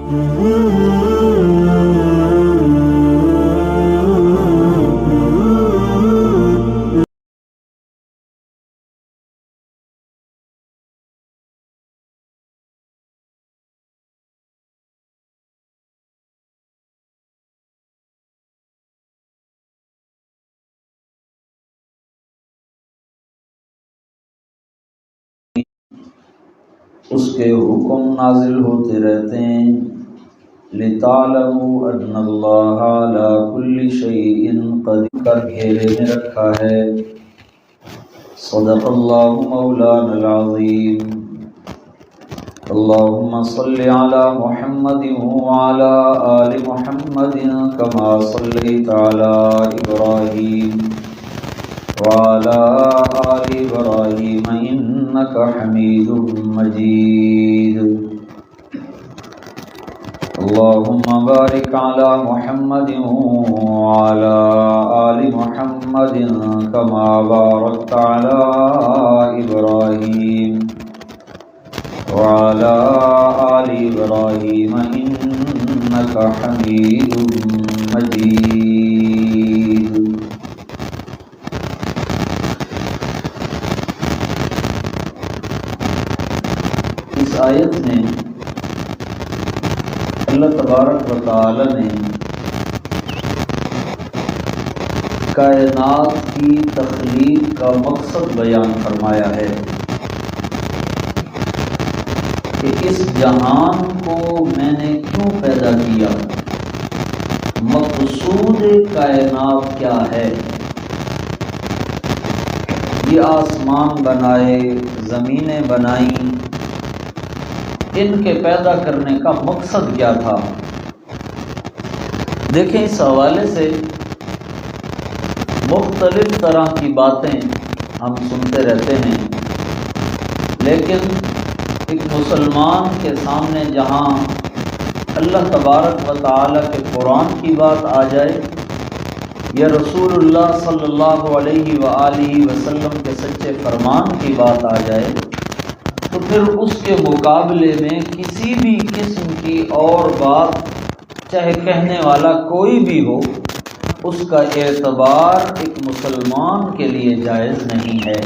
اس کے حکم نازل ہوتے رہتے ہیں۔ لِتَعْلَمُوا أَنَّ اللَّهَ عَلَى كُلِّ شَيْءٍ قَدِيرٌ کر گھیرے میں رکھا ہے۔ صدق اللہ مولانا العظیم۔ اللهم صل على محمد وعلى آل محمد كما صليت على إبراهيم وعلى آل إبراهيم إنك حميد مجيد۔ اللهم بارك على محمد وعلى آل محمد كما باركت على إبراهيم وعلى آل إبراهيم إنك حميد مجيد۔ اس آیت میں اللہ تبارک و تعالی نے کائنات کی تخلیق کا مقصد بیان فرمایا ہے کہ اس جہان کو میں نے کیوں پیدا کیا، مقصود کائنات کیا ہے۔ یہ آسمان بنائے، زمینیں بنائیں، ان کے پیدا کرنے کا مقصد کیا تھا۔ دیکھیں، اس حوالے سے مختلف طرح کی باتیں ہم سنتے رہتے ہیں، لیکن ایک مسلمان کے سامنے جہاں اللہ تبارک و تعالی کے قرآن کی بات آ جائے یا رسول اللہ صلی اللہ علیہ وآلہ وسلم کے سچے فرمان کی بات آ جائے، تو پھر اس کے مقابلے میں کسی بھی قسم کی اور بات چاہے کہنے والا کوئی بھی ہو، اس کا اعتبار ایک مسلمان کے لیے جائز نہیں ہے۔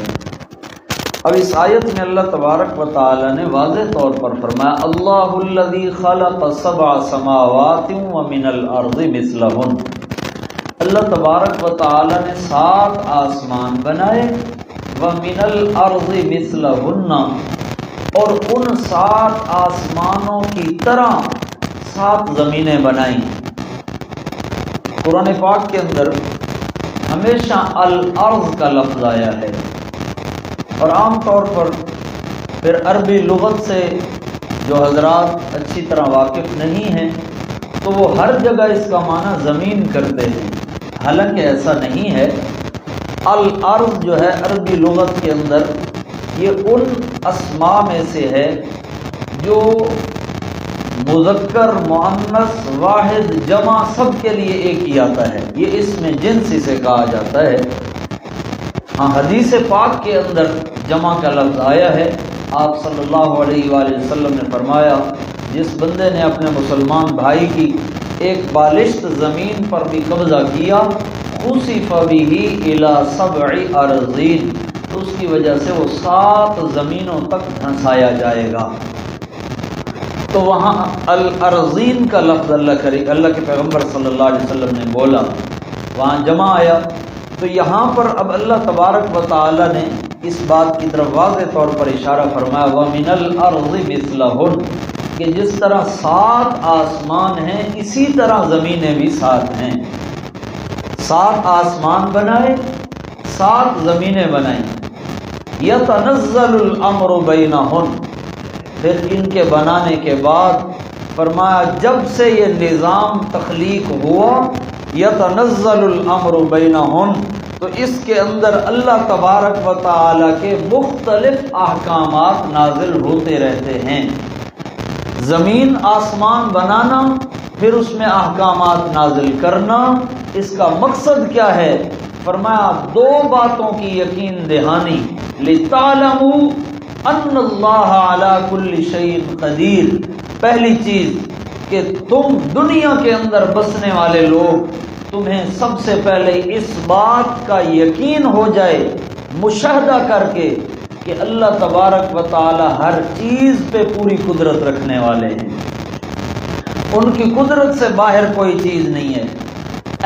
اب اس آیت میں اللہ تبارک و تعالی نے واضح طور پر فرمایا، اللہ الذی خلق سبع سماوات ومن الارض مثلہن۔ اللہ تبارک و تعالی نے 7 آسمان بنائے، ومن الارض مثلہن، اور ان 7 آسمانوں کی طرح 7 زمینیں بنائیں۔ قرآن پاک کے اندر ہمیشہ الارض کا لفظ آیا ہے، اور عام طور پر پھر عربی لغت سے جو حضرات اچھی طرح واقف نہیں ہیں تو وہ ہر جگہ اس کا معنی زمین کرتے ہیں، حالانکہ ایسا نہیں ہے۔ الارض جو ہے عربی لغت کے اندر یہ ان اسماء میں سے ہے جو مذکر، مؤنث، واحد، جمع سب کے لیے ایک ہی آتا ہے، یہ اس میں جنس سے کہا جاتا ہے۔ ہاں، حدیث پاک کے اندر جمع کا لفظ آیا ہے۔ آپ صلی اللہ علیہ وآلہ وسلم نے فرمایا، جس بندے نے اپنے مسلمان بھائی کی ایک بالشت زمین پر بھی قبضہ کیا، خُسِفَ بِهِ إِلَى 7 أَرْضٍ، تو اس کی وجہ سے وہ 7 زمینوں تک دھنسایا جائے گا۔ تو وہاں الارضین کا لفظ اللہ کے پیغمبر صلی اللہ علیہ وسلم نے بولا، وہاں جمع آیا۔ تو یہاں پر اب اللہ تبارک و تعالی نے اس بات کی طرف واضح طور پر اشارہ فرمایا، وَمِنَ الْأَرْضِ مِثْلَهُنَّ، کہ جس طرح 7 آسمان ہیں اسی طرح زمینیں بھی 7 ہیں۔ 7 آسمان بنائے، 7 زمینیں بنائیں۔ يَتَنَزَّلُ الْأَمْرُ بَيْنَهُنَّ، پھر ان کے بنانے کے بعد فرمایا جب سے یہ نظام تخلیق ہوا، یتنزل الامر بینہن، تو اس کے اندر اللہ تبارک و تعالی کے مختلف احکامات نازل ہوتے رہتے ہیں۔ زمین آسمان بنانا، پھر اس میں احکامات نازل کرنا، اس کا مقصد کیا ہے؟ فرمایا 2 باتوں کی یقین دہانی، لِتَعْلَمُوا ان اللہ علی کل شیء قدیر۔ پہلی چیز کہ تم دنیا کے اندر بسنے والے لوگ، تمہیں سب سے پہلے اس بات کا یقین ہو جائے مشاہدہ کر کے کہ اللہ تبارک و تعالی ہر چیز پہ پوری قدرت رکھنے والے ہیں، ان کی قدرت سے باہر کوئی چیز نہیں ہے،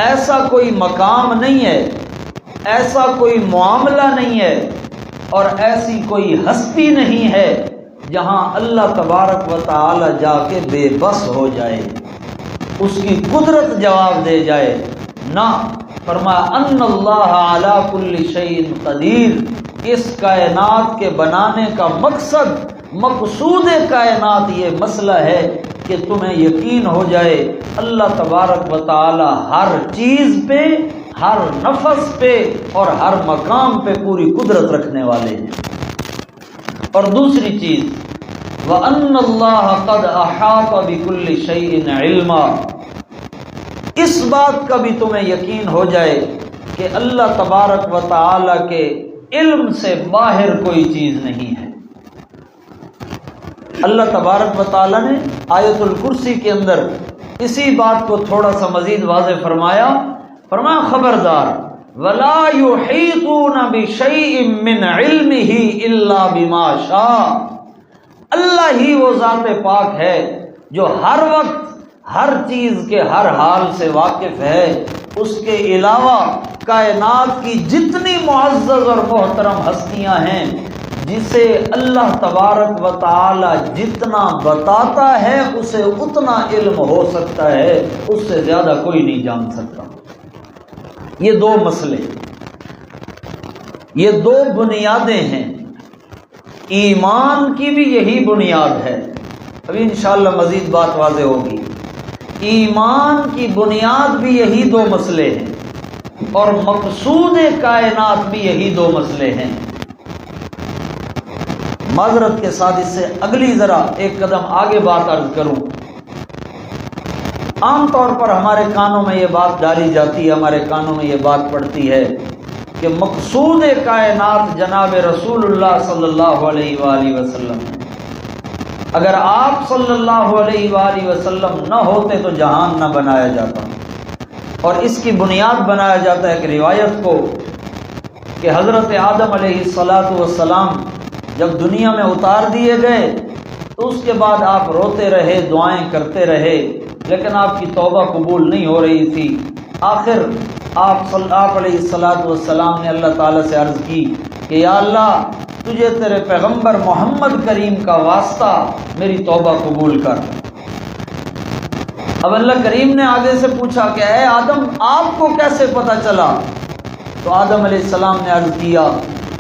ایسا کوئی مقام نہیں ہے، ایسا کوئی معاملہ نہیں ہے اور ایسی کوئی ہستی نہیں ہے جہاں اللہ تبارک و تعالی جا کے بے بس ہو جائے، اس کی قدرت جواب دے جائے۔ نہ، فرمایا ان اللہ علی کل شیء قدیر، اس کائنات کے بنانے کا مقصود کائنات یہ مسئلہ ہے کہ تمہیں یقین ہو جائے اللہ تبارک و تعالی ہر چیز پہ، ہر نفس پہ اور ہر مقام پہ پوری قدرت رکھنے والے ہیں۔ اور دوسری چیز، وَأَنَّ اللَّهَ قَدْ أَحَاطَ بِكُلِّ شَيْءٍ عِلْمًا، اس بات کا بھی تمہیں یقین ہو جائے کہ اللہ تبارک و تعالی کے علم سے باہر کوئی چیز نہیں ہے۔ اللہ تبارک و تعالی نے آیت الکرسی کے اندر اسی بات کو تھوڑا سا مزید واضح فرمایا، خبردار وَلَا يُحِيطُونَ بِشَيْءٍ مِّنْ عِلْمِهِ إِلَّا بِمَا شَاءَ، اللہ ہی وہ ذات پاک ہے جو ہر وقت ہر چیز کے ہر حال سے واقف ہے، اس کے علاوہ کائنات کی جتنی معزز اور محترم ہستیاں ہیں جسے اللہ تبارک و تعالی جتنا بتاتا ہے اسے اتنا علم ہو سکتا ہے، اس سے زیادہ کوئی نہیں جان سکتا۔ یہ دو مسئلے، یہ دو بنیادیں ہیں، ایمان کی بھی یہی بنیاد ہے، ابھی انشاءاللہ مزید بات واضح ہوگی۔ ایمان کی بنیاد بھی یہی دو مسئلے ہیں اور مقصود کائنات بھی یہی دو مسئلے ہیں۔ معذرت کے ساتھ اس سے اگلی ذرا ایک قدم آگے بات عرض کروں۔ عام طور پر ہمارے کانوں میں یہ بات ڈالی جاتی ہے، ہمارے کانوں میں یہ بات پڑتی ہے کہ مقصود کائنات جناب رسول اللہ صلی اللہ علیہ وآلہ وسلم ہے، اگر آپ صلی اللہ علیہ وآلہ وسلم نہ ہوتے تو جہان نہ بنایا جاتا، اور اس کی بنیاد بنایا جاتا ہے کہ روایت کو کہ حضرت آدم علیہ السلام جب دنیا میں اتار دیے گئے تو اس کے بعد آپ روتے رہے، دعائیں کرتے رہے، لیکن آپ کی توبہ قبول نہیں ہو رہی تھی۔ آخر آپ علیہ السلام نے اللہ تعالیٰ سے عرض کی کہ یا اللہ، تجھے تیرے پیغمبر محمد کریم کا واسطہ میری توبہ قبول کر۔ اب اللہ کریم نے آگے سے پوچھا کہ اے آدم، آپ کو کیسے پتہ چلا؟ تو آدم علیہ السلام نے عرض کیا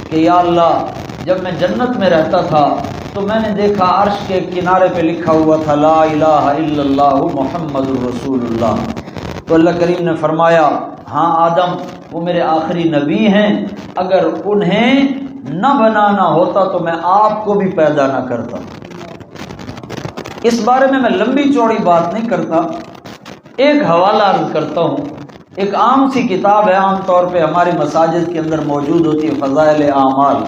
کہ یا اللہ، جب میں جنت میں رہتا تھا تو میں نے دیکھا عرش کے کنارے پہ لکھا ہوا تھا لا الہ الا اللہ محمد الرسول اللہ۔ تو اللہ کریم نے فرمایا ہاں آدم، وہ میرے آخری نبی ہیں، اگر انہیں نہ بنانا ہوتا تو میں آپ کو بھی پیدا نہ کرتا۔ اس بارے میں لمبی چوڑی بات نہیں کرتا، ایک حوالہ عرض کرتا ہوں۔ ایک عام سی کتاب ہے، عام طور پہ ہماری مساجد کے اندر موجود ہوتی ہے، فضائل اعمال۔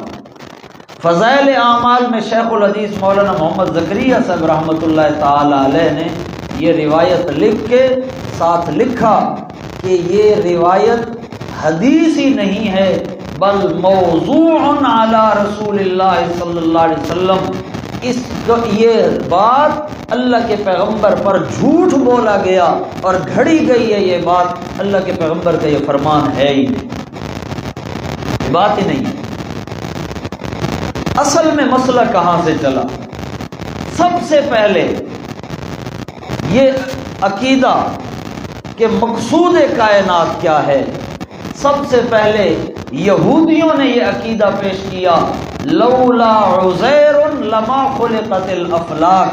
فضائل اعمال میں شیخ الحدیث مولانا محمد زکریا صاحب رحمۃ اللہ تعالی علیہ نے یہ روایت لکھ کے ساتھ لکھا کہ یہ روایت حدیث ہی نہیں ہے بل موضوع علی رسول اللہ صلی اللہ علیہ وسلم، یہ بات اللہ کے پیغمبر پر جھوٹ بولا گیا اور گھڑی گئی ہے، یہ بات اللہ کے پیغمبر کا یہ فرمان ہے ہی نہیں، بات ہی نہیں ہے۔ اصل میں مسئلہ کہاں سے چلا؟ سب سے پہلے یہ عقیدہ کہ مقصود کائنات کیا ہے، سب سے پہلے یہودیوں نے یہ عقیدہ پیش کیا لولا عزیر لما خلقت الافلاک،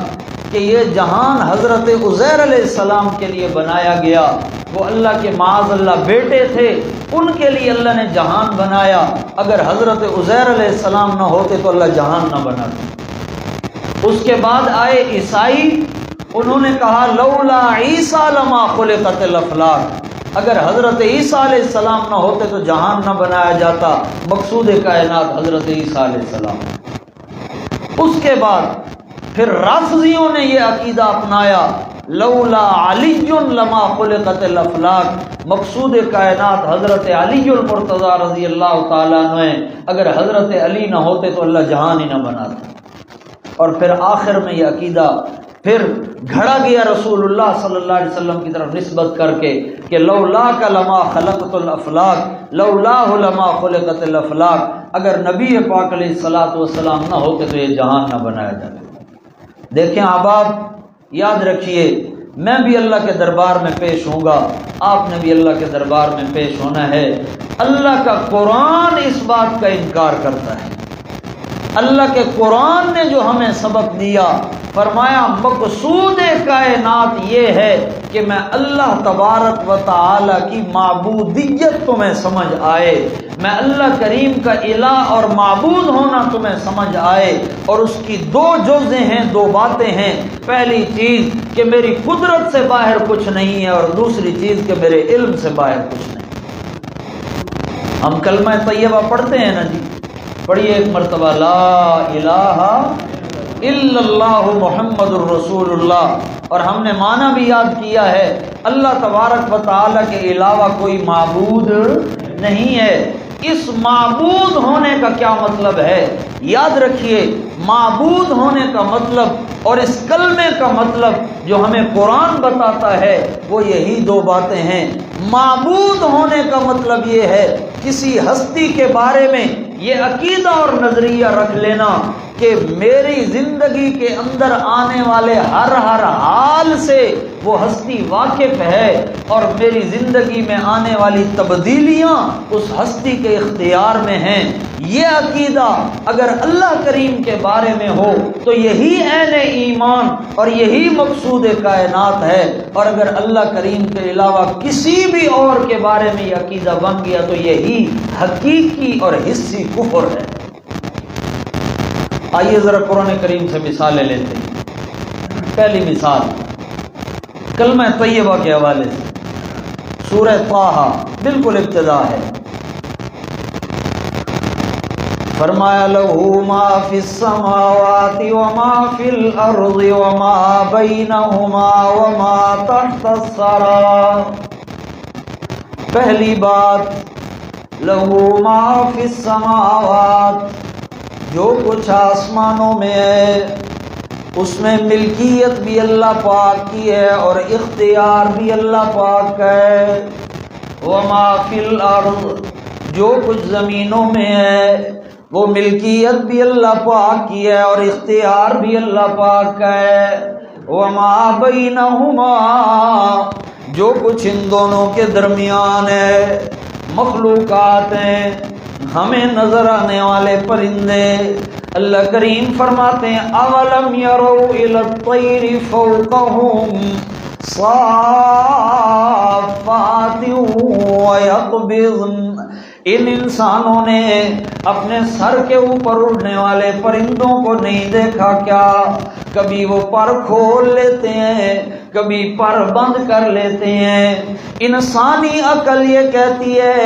کہ یہ جہان حضرت عزیر علیہ السلام کے لیے بنایا گیا، وہ اللہ کے معاذ اللہ بیٹے تھے، ان کے لیے اللہ نے جہان بنایا، اگر حضرت عزیر علیہ السلام نہ ہوتے تو اللہ جہان نہ بناتا۔ اس کے بعد آئے عیسائی، انہوں نے کہا لولا عیسیٰ لما خلقت الافلاک، اگر حضرت عیسیٰ علیہ السلام نہ ہوتے تو جہان نہ بنایا جاتا، مقصود کائنات حضرت عیسیٰ علیہ السلام۔ اس کے بعد پھر رافضیوں نے یہ عقیدہ اپنایا لولا علی لما خلقت الافلاک، مقصود کائنات حضرت علی المرتضی رضی اللہ تعالیٰ عنہ ہیں، اگر حضرت علی نہ ہوتے تو اللہ جہان ہی نہ بناتا۔ اور پھر آخر میں یہ عقیدہ پھر گھڑا گیا رسول اللہ صلی اللہ علیہ وسلم کی طرف نسبت کر کے کہ لولاک لما خلقت الافلاک، لولاہ لما خلقت الافلاک، اگر نبی پاک علیہ الصلوۃ والسلام نہ ہوتے تو یہ جہان نہ بنایا جاتا۔ دیکھیں احباب، یاد رکھیے، میں بھی اللہ کے دربار میں پیش ہوں گا، آپ نے بھی اللہ کے دربار میں پیش ہونا ہے۔ اللہ کا قرآن اس بات کا انکار کرتا ہے۔ اللہ کے قرآن نے جو ہمیں سبق دیا، فرمایا مقصود کائنات یہ ہے کہ میں اللہ تبارک و تعالی کی معبودیت تمہیں سمجھ آئے، میں اللہ کریم کا الہ اور معبود ہونا تمہیں سمجھ آئے، اور اس کی دو جزء ہیں، دو باتیں ہیں۔ پہلی چیز کہ میری قدرت سے باہر کچھ نہیں ہے، اور دوسری چیز کہ میرے علم سے باہر کچھ نہیں۔ ہم کلمہ طیبہ پڑھتے ہیں نا جی، پڑھیے ایک مرتبہ، لا الہ الا اللہ محمد الرسول اللہ، اور ہم نے معنی بھی یاد کیا ہے، اللہ تبارک و تعالیٰ کے علاوہ کوئی معبود نہیں ہے۔ اس معبود ہونے کا کیا مطلب ہے؟ یاد رکھیے، معبود ہونے کا مطلب اور اس کلمے کا مطلب جو ہمیں قرآن بتاتا ہے وہ یہی دو باتیں ہیں۔ معبود ہونے کا مطلب یہ ہے کسی ہستی کے بارے میں یہ عقیدہ اور نظریہ رکھ لینا کہ میری زندگی کے اندر آنے والے ہر حال سے وہ ہستی واقف ہے، اور میری زندگی میں آنے والی تبدیلیاں اس ہستی کے اختیار میں ہیں۔ یہ عقیدہ اگر اللہ کریم کے بارے میں ہو تو یہی عین ایمان اور یہی مقصود کائنات ہے، اور اگر اللہ کریم کے علاوہ کسی بھی اور کے بارے میں یہ عقیدہ بن گیا تو یہی حقیقی اور حسی کفر ہے۔ آئیے ذرا قرآن کریم سے مثالیں لیتے ہیں۔ پہلی مثال کلمہ طیبہ کے حوالے سے، سورہ طٰہٰ بالکل ابتدا ہے۔ فرمایا لَهُ مَا فِي السَّمَاوَاتِ وَمَا فِي الْأَرْضِ وَمَا بَيْنَهُمَا وَمَا تَحْتَ الثَّرَىٰ۔ پہلی بات، لَهُ مَا فِي السَّمَاوَاتِ، جو کچھ آسمانوں میں ہے اس میں ملکیت بھی اللہ پاک کی ہے اور اختیار بھی اللہ پاک کا ہے۔ وما فی الارض، جو کچھ زمینوں میں ہے وہ ملکیت بھی اللہ پاک کی ہے اور اختیار بھی اللہ پاک کا ہے۔ وما بینہما، جو کچھ ان دونوں کے درمیان ہے، مخلوقات ہیں، ہمیں نظر آنے والے پرندے، اللہ کریم فرماتے ہیں اولم یروا الی الطیر فوقہم صافات ویقبضن، ان انسانوں نے اپنے سر کے اوپر اڑنے والے پرندوں کو نہیں دیکھا کیا؟ کبھی وہ پر کھول لیتے ہیں، کبھی پر بند کر لیتے ہیں۔ انسانی عقل یہ کہتی ہے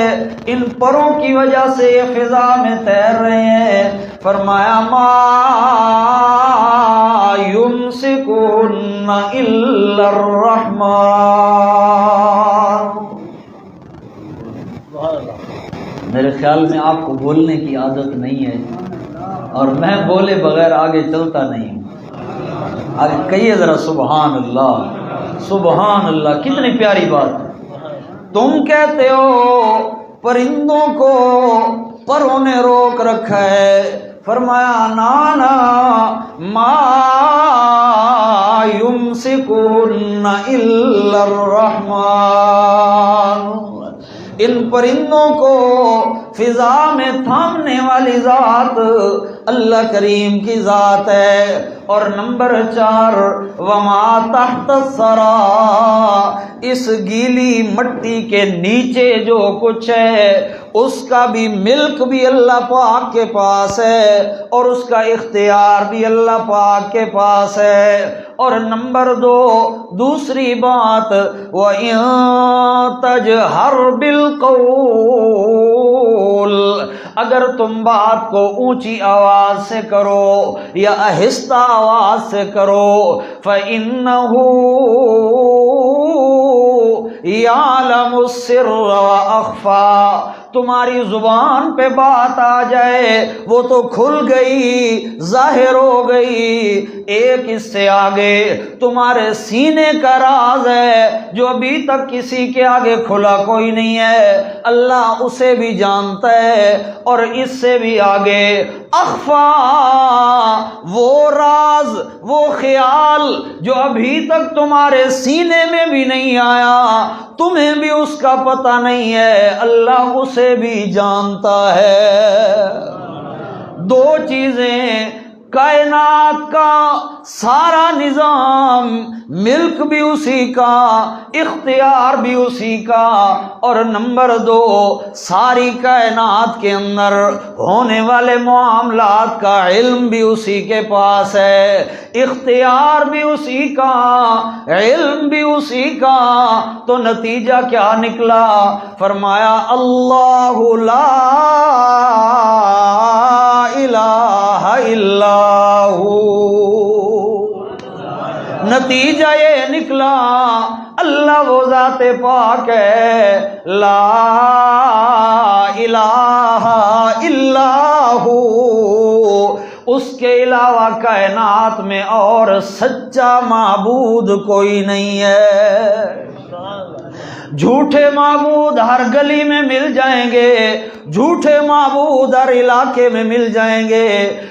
ان پروں کی وجہ سے یہ فضا میں تیر رہے ہیں۔ فرمایا ما یمسکہن الا الرحمن۔ میرے خیال میں آپ کو بولنے کی عادت نہیں ہے، اور میں بولے بغیر آگے چلتا نہیں ہوں۔ آگے کہیے ذرا سبحان اللہ، سبحان اللہ، کتنی پیاری بات ہے۔ تم کہتے ہو پرندوں کو پروں نے روک رکھا ہے، فرمایا نانا ما یمسکن الا الرحمن، ان پرندوں کو فضا میں تھامنے والی ذات اللہ کریم کی ذات ہے۔ اور نمبر 4 وما تحت الثری، اس گیلی مٹی کے نیچے جو کچھ ہے اس کا بھی ملک بھی اللہ پاک کے پاس ہے اور اس کا اختیار بھی اللہ پاک کے پاس ہے۔ اور نمبر 2 دوسری بات، وَإِن تَجْهَرْ بِالْقَوْلِ، اگر تم بات کو اونچی آواز سے کرو یا آہستہ آواز سے کرو، فَإِنَّهُ يَعْلَمُ السِّرَّ وَأَخْفَى، تمہاری زبان پہ بات آ جائے وہ تو کھل گئی، ظاہر ہو گئی، ایک اس سے آگے تمہارے سینے کا راز ہے جو ابھی تک کسی کے آگے کھلا کوئی نہیں ہے، اللہ اسے بھی جانتا ہے، اور اس سے بھی آگے اخفا، وہ راز وہ خیال جو ابھی تک تمہارے سینے میں بھی نہیں آیا، تمہیں بھی اس کا پتہ نہیں ہے، اللہ اسے بھی جانتا ہے۔ 2 چیزیں، کائنات کا سارا نظام، ملک بھی اسی کا، اختیار بھی اسی کا، اور نمبر 2 ساری کائنات کے اندر ہونے والے معاملات کا علم بھی اسی کے پاس ہے، اختیار بھی اسی کا، علم بھی اسی کا۔ تو نتیجہ کیا نکلا؟ فرمایا اللہ لا الہ الا ہو، نتیجہ یہ نکلا اللہ وہ ذات پاک ہے، لا الہ الا ہو، اس کے علاوہ کائنات میں اور سچا معبود کوئی نہیں ہے۔ جھوٹے معبود ہر گلی میں مل جائیں گے، جھوٹے معبود ہر علاقے میں مل جائیں گے،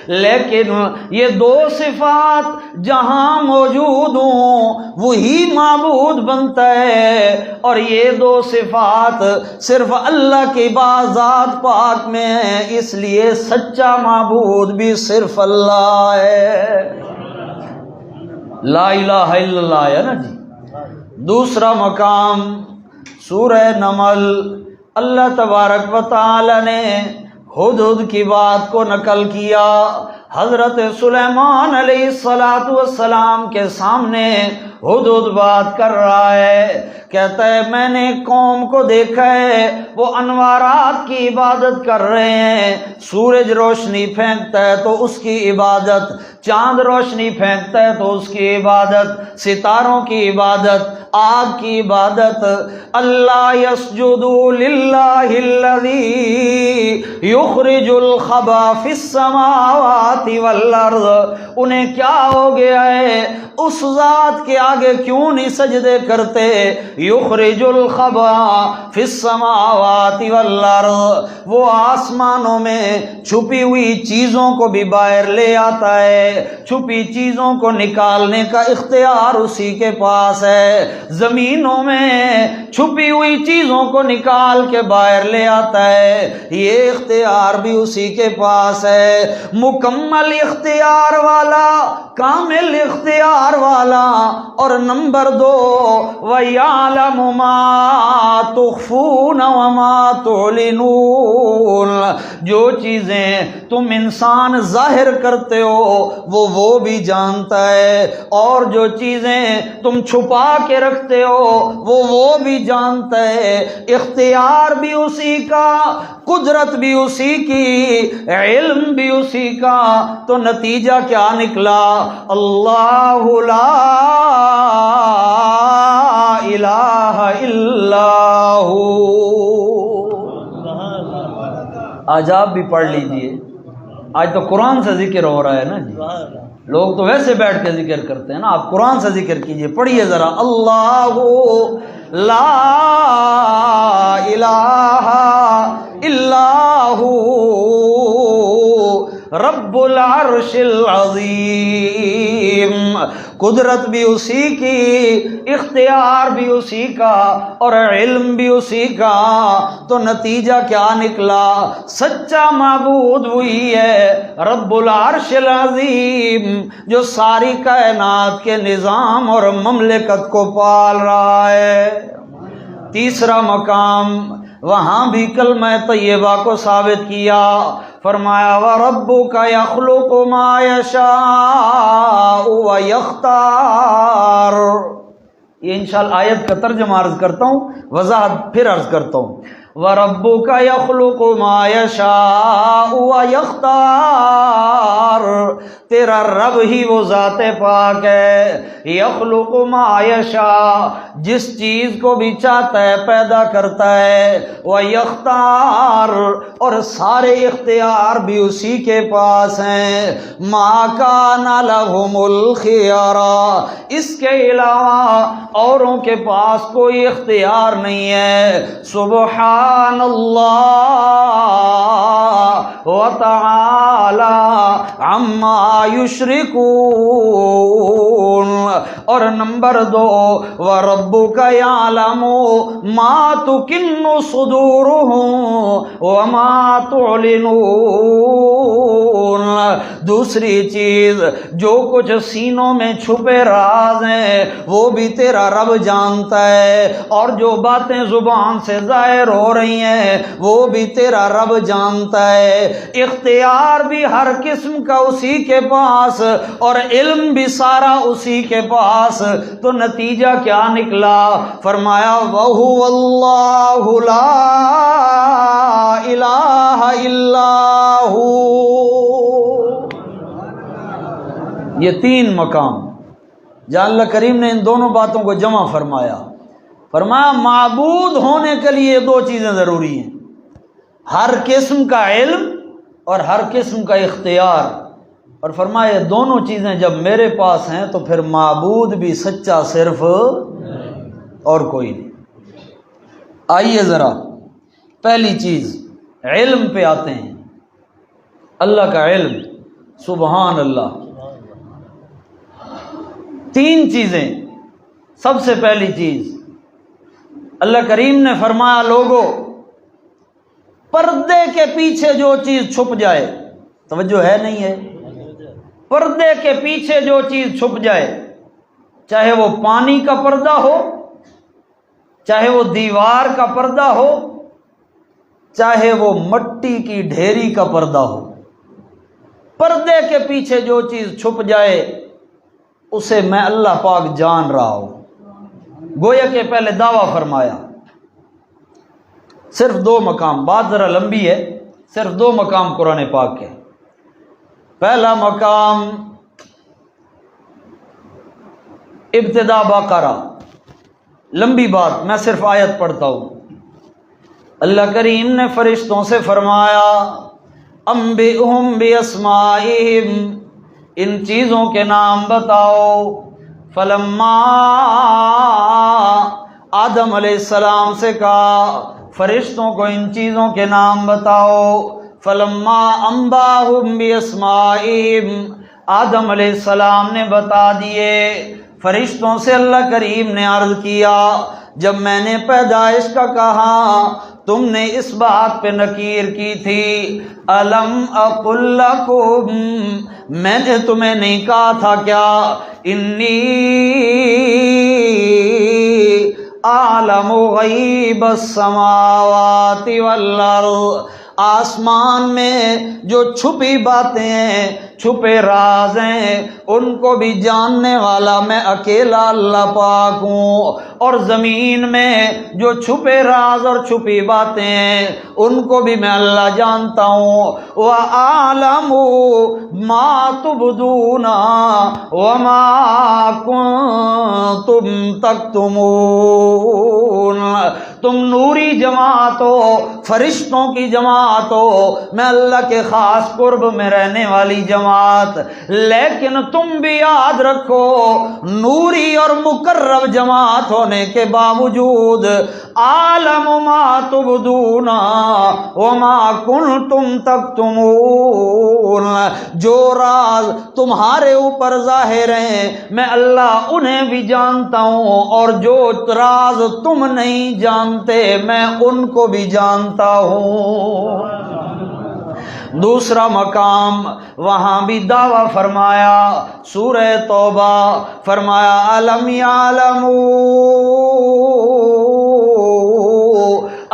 لیکن یہ 2 صفات جہاں موجود ہوں وہی معبود بنتا ہے، اور یہ 2 صفات صرف اللہ کی ذات پاک میں ہے، اس لیے سچا معبود بھی صرف اللہ ہے۔ لا الہ الا اللہ ہے نا جی۔ دوسرا مقام سورہ نمل، اللہ تبارک و تعالی نے ہدہد کی بات کو نقل کیا، حضرت سلیمان علیہ السلام کے سامنے ہدہد بات کر رہا ہے، کہتا ہے میں نے قوم کو دیکھا ہے وہ انوارات کی عبادت کر رہے ہیں، سورج روشنی پھینکتا ہے تو اس کی عبادت، چاند روشنی پھینکتا ہے تو اس کی عبادت، ستاروں کی عبادت، آگ کی عبادت۔ اللہ یسجدوا للہ الذی یخرج الخبا فی السماوات والارض، انہیں کیا ہو گیا ہے اس ذات کے آگے کیوں نہیں سجدے کرتے؟ یخرج الخبا فی السماوات والارض، وہ آسمانوں میں چھپی ہوئی چیزوں کو بھی باہر لے آتا ہے، چھپی چیزوں کو نکالنے کا اختیار اسی کے پاس ہے، زمینوں میں چھپی ہوئی چیزوں کو نکال کے باہر لے آتا ہے، یہ اختیار بھی اسی کے پاس ہے، مکمل اختیار والا، کامل اختیار والا۔ اور نمبر 2 وَيَعْلَمُ مَا تُخْفُونَ وَمَا تُعْلِنُونَ، جو چیزیں تم انسان ظاہر کرتے ہو وہ بھی جانتا ہے، اور جو چیزیں تم چھپا کے رکھتے ہو وہ بھی جانتا ہے، اختیار بھی اسی کا، قدرت بھی اسی کی، علم بھی اسی کا۔ تو نتیجہ کیا نکلا؟ اللہ لا الہ الا ہو۔ آج آپ بھی پڑھ لیجئے، آج تو قرآن سے ذکر ہو رہا ہے نا جی، لوگ تو ویسے بیٹھ کے ذکر کرتے ہیں نا، آپ قرآن سے ذکر کیجئے، پڑھیے ذرا، اللہ لا الہ الا ہو رب العرش العظیم، قدرت بھی اسی کی، اختیار بھی اسی کا، اور علم بھی اسی کا۔ تو نتیجہ کیا نکلا؟ سچا معبود وہی ہے رب العرش العظیم، جو ساری کائنات کے نظام اور مملکت کو پال رہا ہے۔ تیسرا مقام وہاں بھی کلمہ طیبہ کو ثابت کیا، فرمایا وَرَبُّكَ يَخْلُقُ مَا يَشَاءُ وَيَخْتَارُ۔ یہ انشاءاللہ آیت کا ترجمہ عرض کرتا ہوں، وضاحت پھر عرض کرتا ہوں۔ وَرَبُّكَ يَخْلُقُ مَا يَشَاءُ وَيَخْتَارُ، تیرا رب ہی وہ ذات پاک ہے، یخلق ما یشاء، جس چیز کو بھی چاہتا ہے پیدا کرتا ہے، وَيَخْتَارُ، اور سارے اختیار بھی اسی کے پاس ہیں، مَا كَانَ لَهُمُ الْخِيَرَةُ، اس کے علاوہ اوروں کے پاس کوئی اختیار نہیں ہے۔ سبحان اللہ وتعالی عما یشرکون۔ اور نمبر 2، وَرَبُّكَ يَعْلَمُ مَا تُكِنُّ صُدُورُهُمْ وَمَا تُعْلِنُونَ، دوسری چیز جو کچھ سینوں میں چھپے راز ہیں وہ بھی تیرا رب جانتا ہے، اور جو باتیں زبان سے ظاہر ہو رہی ہیں وہ بھی تیرا رب جانتا ہے۔ اختیار بھی ہر قسم کا اسی کے پاس اور علم بھی سارا اسی کے پاس، تو نتیجہ کیا نکلا؟ فرمایا وَهُوَ اللَّهُ لَا إِلَٰهَ إِلَّا هُوَ۔ یہ 3 مقام جہاں اللہ کریم نے ان دونوں باتوں کو جمع فرمایا۔ فرمایا معبود ہونے کے لیے 2 چیزیں ضروری ہیں، ہر قسم کا علم اور ہر قسم کا اختیار، اور فرمایا یہ دونوں چیزیں جب میرے پاس ہیں تو پھر معبود بھی سچا صرف اور کوئی نہیں۔ آئیے ذرا پہلی چیز علم پہ آتے ہیں، اللہ کا علم، سبحان اللہ۔ 3 چیزیں۔ سب سے پہلی چیز اللہ کریم نے فرمایا لوگو پردے کے پیچھے جو چیز چھپ جائے، توجہ ہے نہیں ہے؟ پردے کے پیچھے جو چیز چھپ جائے، چاہے وہ پانی کا پردہ ہو، چاہے وہ دیوار کا پردہ ہو، چاہے وہ مٹی کی ڈھیری کا پردہ ہو، پردے کے پیچھے جو چیز چھپ جائے اسے میں اللہ پاک جان رہا ہوں۔ گویا کہ پہلے دعویٰ فرمایا، صرف 2 مقام، بات ذرا لمبی ہے، صرف 2 مقام قرآن پاک کے۔ پہلا مقام ابتدا بقرہ، لمبی بات، میں صرف آیت پڑھتا ہوں۔ اللہ کریم نے فرشتوں سے فرمایا انبئہم باسمائہم، ان چیزوں کے نام بتاؤ۔ فلما آدم علیہ السلام سے کہا فرشتوں کو ان چیزوں کے نام بتاؤ۔ فلما انباہم باسمائہم، آدم علیہ السلام نے بتا دیے فرشتوں سے۔ اللہ کریم نے عرض کیا جب میں نے پیدائش کا کہا تم نے اس بات پہ نکیر کی تھی، الم اقل لکم، میں نے تمہیں نہیں کہا تھا کیا، انی اعلم غیب السماوات والارض، آسمان میں جو چھپی باتیں ہیں، چھپے راز ہیں، ان کو بھی جاننے والا میں اکیلا اللہ پاک ہوں، اور زمین میں جو چھپے راز اور چھپی باتیں ہیں ان کو بھی میں اللہ جانتا ہوں۔ وَأَعْلَمُ مَا تُبْدُونَ وَمَا كُنتُمْ تَكْتُمُونَ، تم نوری جماعت ہو، فرشتوں کی جماعت ہو، میں اللہ کے خاص قرب میں رہنے والی جماعت، لیکن تم بھی یاد رکھو نوری اور مقرب جماعت ہونے کے باوجود عالم ما تبدون وما کنتم تکتمون، جو راز تمہارے اوپر ظاہر ہیں میں اللہ انہیں بھی جانتا ہوں، اور جو راز تم نہیں جانتے میں ان کو بھی جانتا ہوں۔ دوسرا مقام وہاں بھی دعویٰ فرمایا، سورہ توبہ، فرمایا الم یعلموا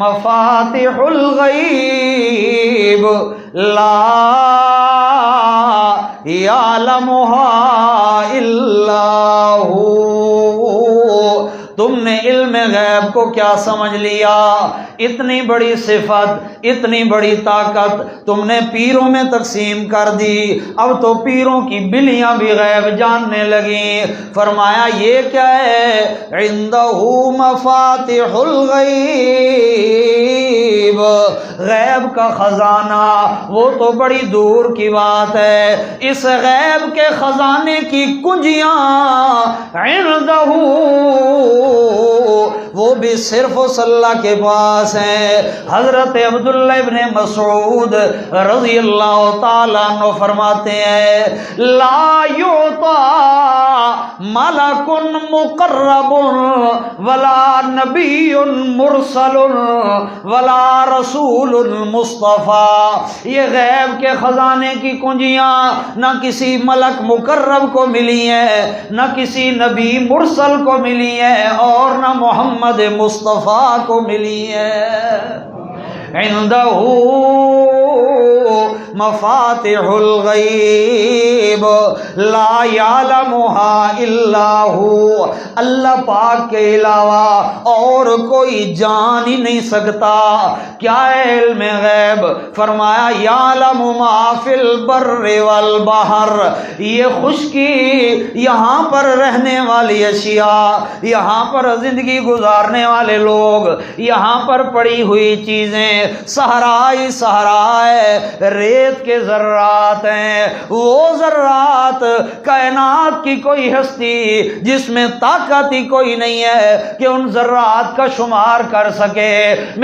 مفاتح الغیب لا یعلمها الا هو۔ تم نے علم غیب کو کیا سمجھ لیا؟ اتنی بڑی صفت، اتنی بڑی طاقت تم نے پیروں میں تقسیم کر دی، اب تو پیروں کی بلیاں بھی غیب جاننے لگیں۔ فرمایا یہ کیا ہے؟ عندہ مفاتح الغیب، غیب کا خزانہ، وہ تو بڑی دور کی بات ہے، اس غیب کے خزانے کی کنجیاں عندہ، وہ بھی صرف اللہ کے پاس ہیں۔ حضرت عبداللہ ابن مسعود رضی اللہ تعالیٰ عنہ فرماتے ہیں لا یعطا ملک مقرب ولا نبی مرسل ولا رسول مصطفیٰ، یہ غیب کے خزانے کی کنجیاں نہ کسی ملک مقرب کو ملی ہیں، نہ کسی نبی مرسل کو ملی ہیں، اور نہ محمد مصطفیٰ کو ملی ہے۔ عندہ مفاتح الغیب لا یعلمها الا هو، اللہ پاک کے علاوہ اور کوئی جان ہی نہیں سکتا۔ کیا ہے علم غیب؟ فرمایا یعلم ما فی البر والبحر، یہ خشکی، یہاں پر رہنے والی اشیاء، یہاں پر زندگی گزارنے والے لوگ، یہاں پر پڑی ہوئی چیزیں، صحرا ہی صحرا ہے، ریت کے ذرات ہیں، وہ ذرات کائنات کی کوئی ہستی جس میں طاقت ہی کوئی نہیں ہے کہ ان ذرات کا شمار کر سکے۔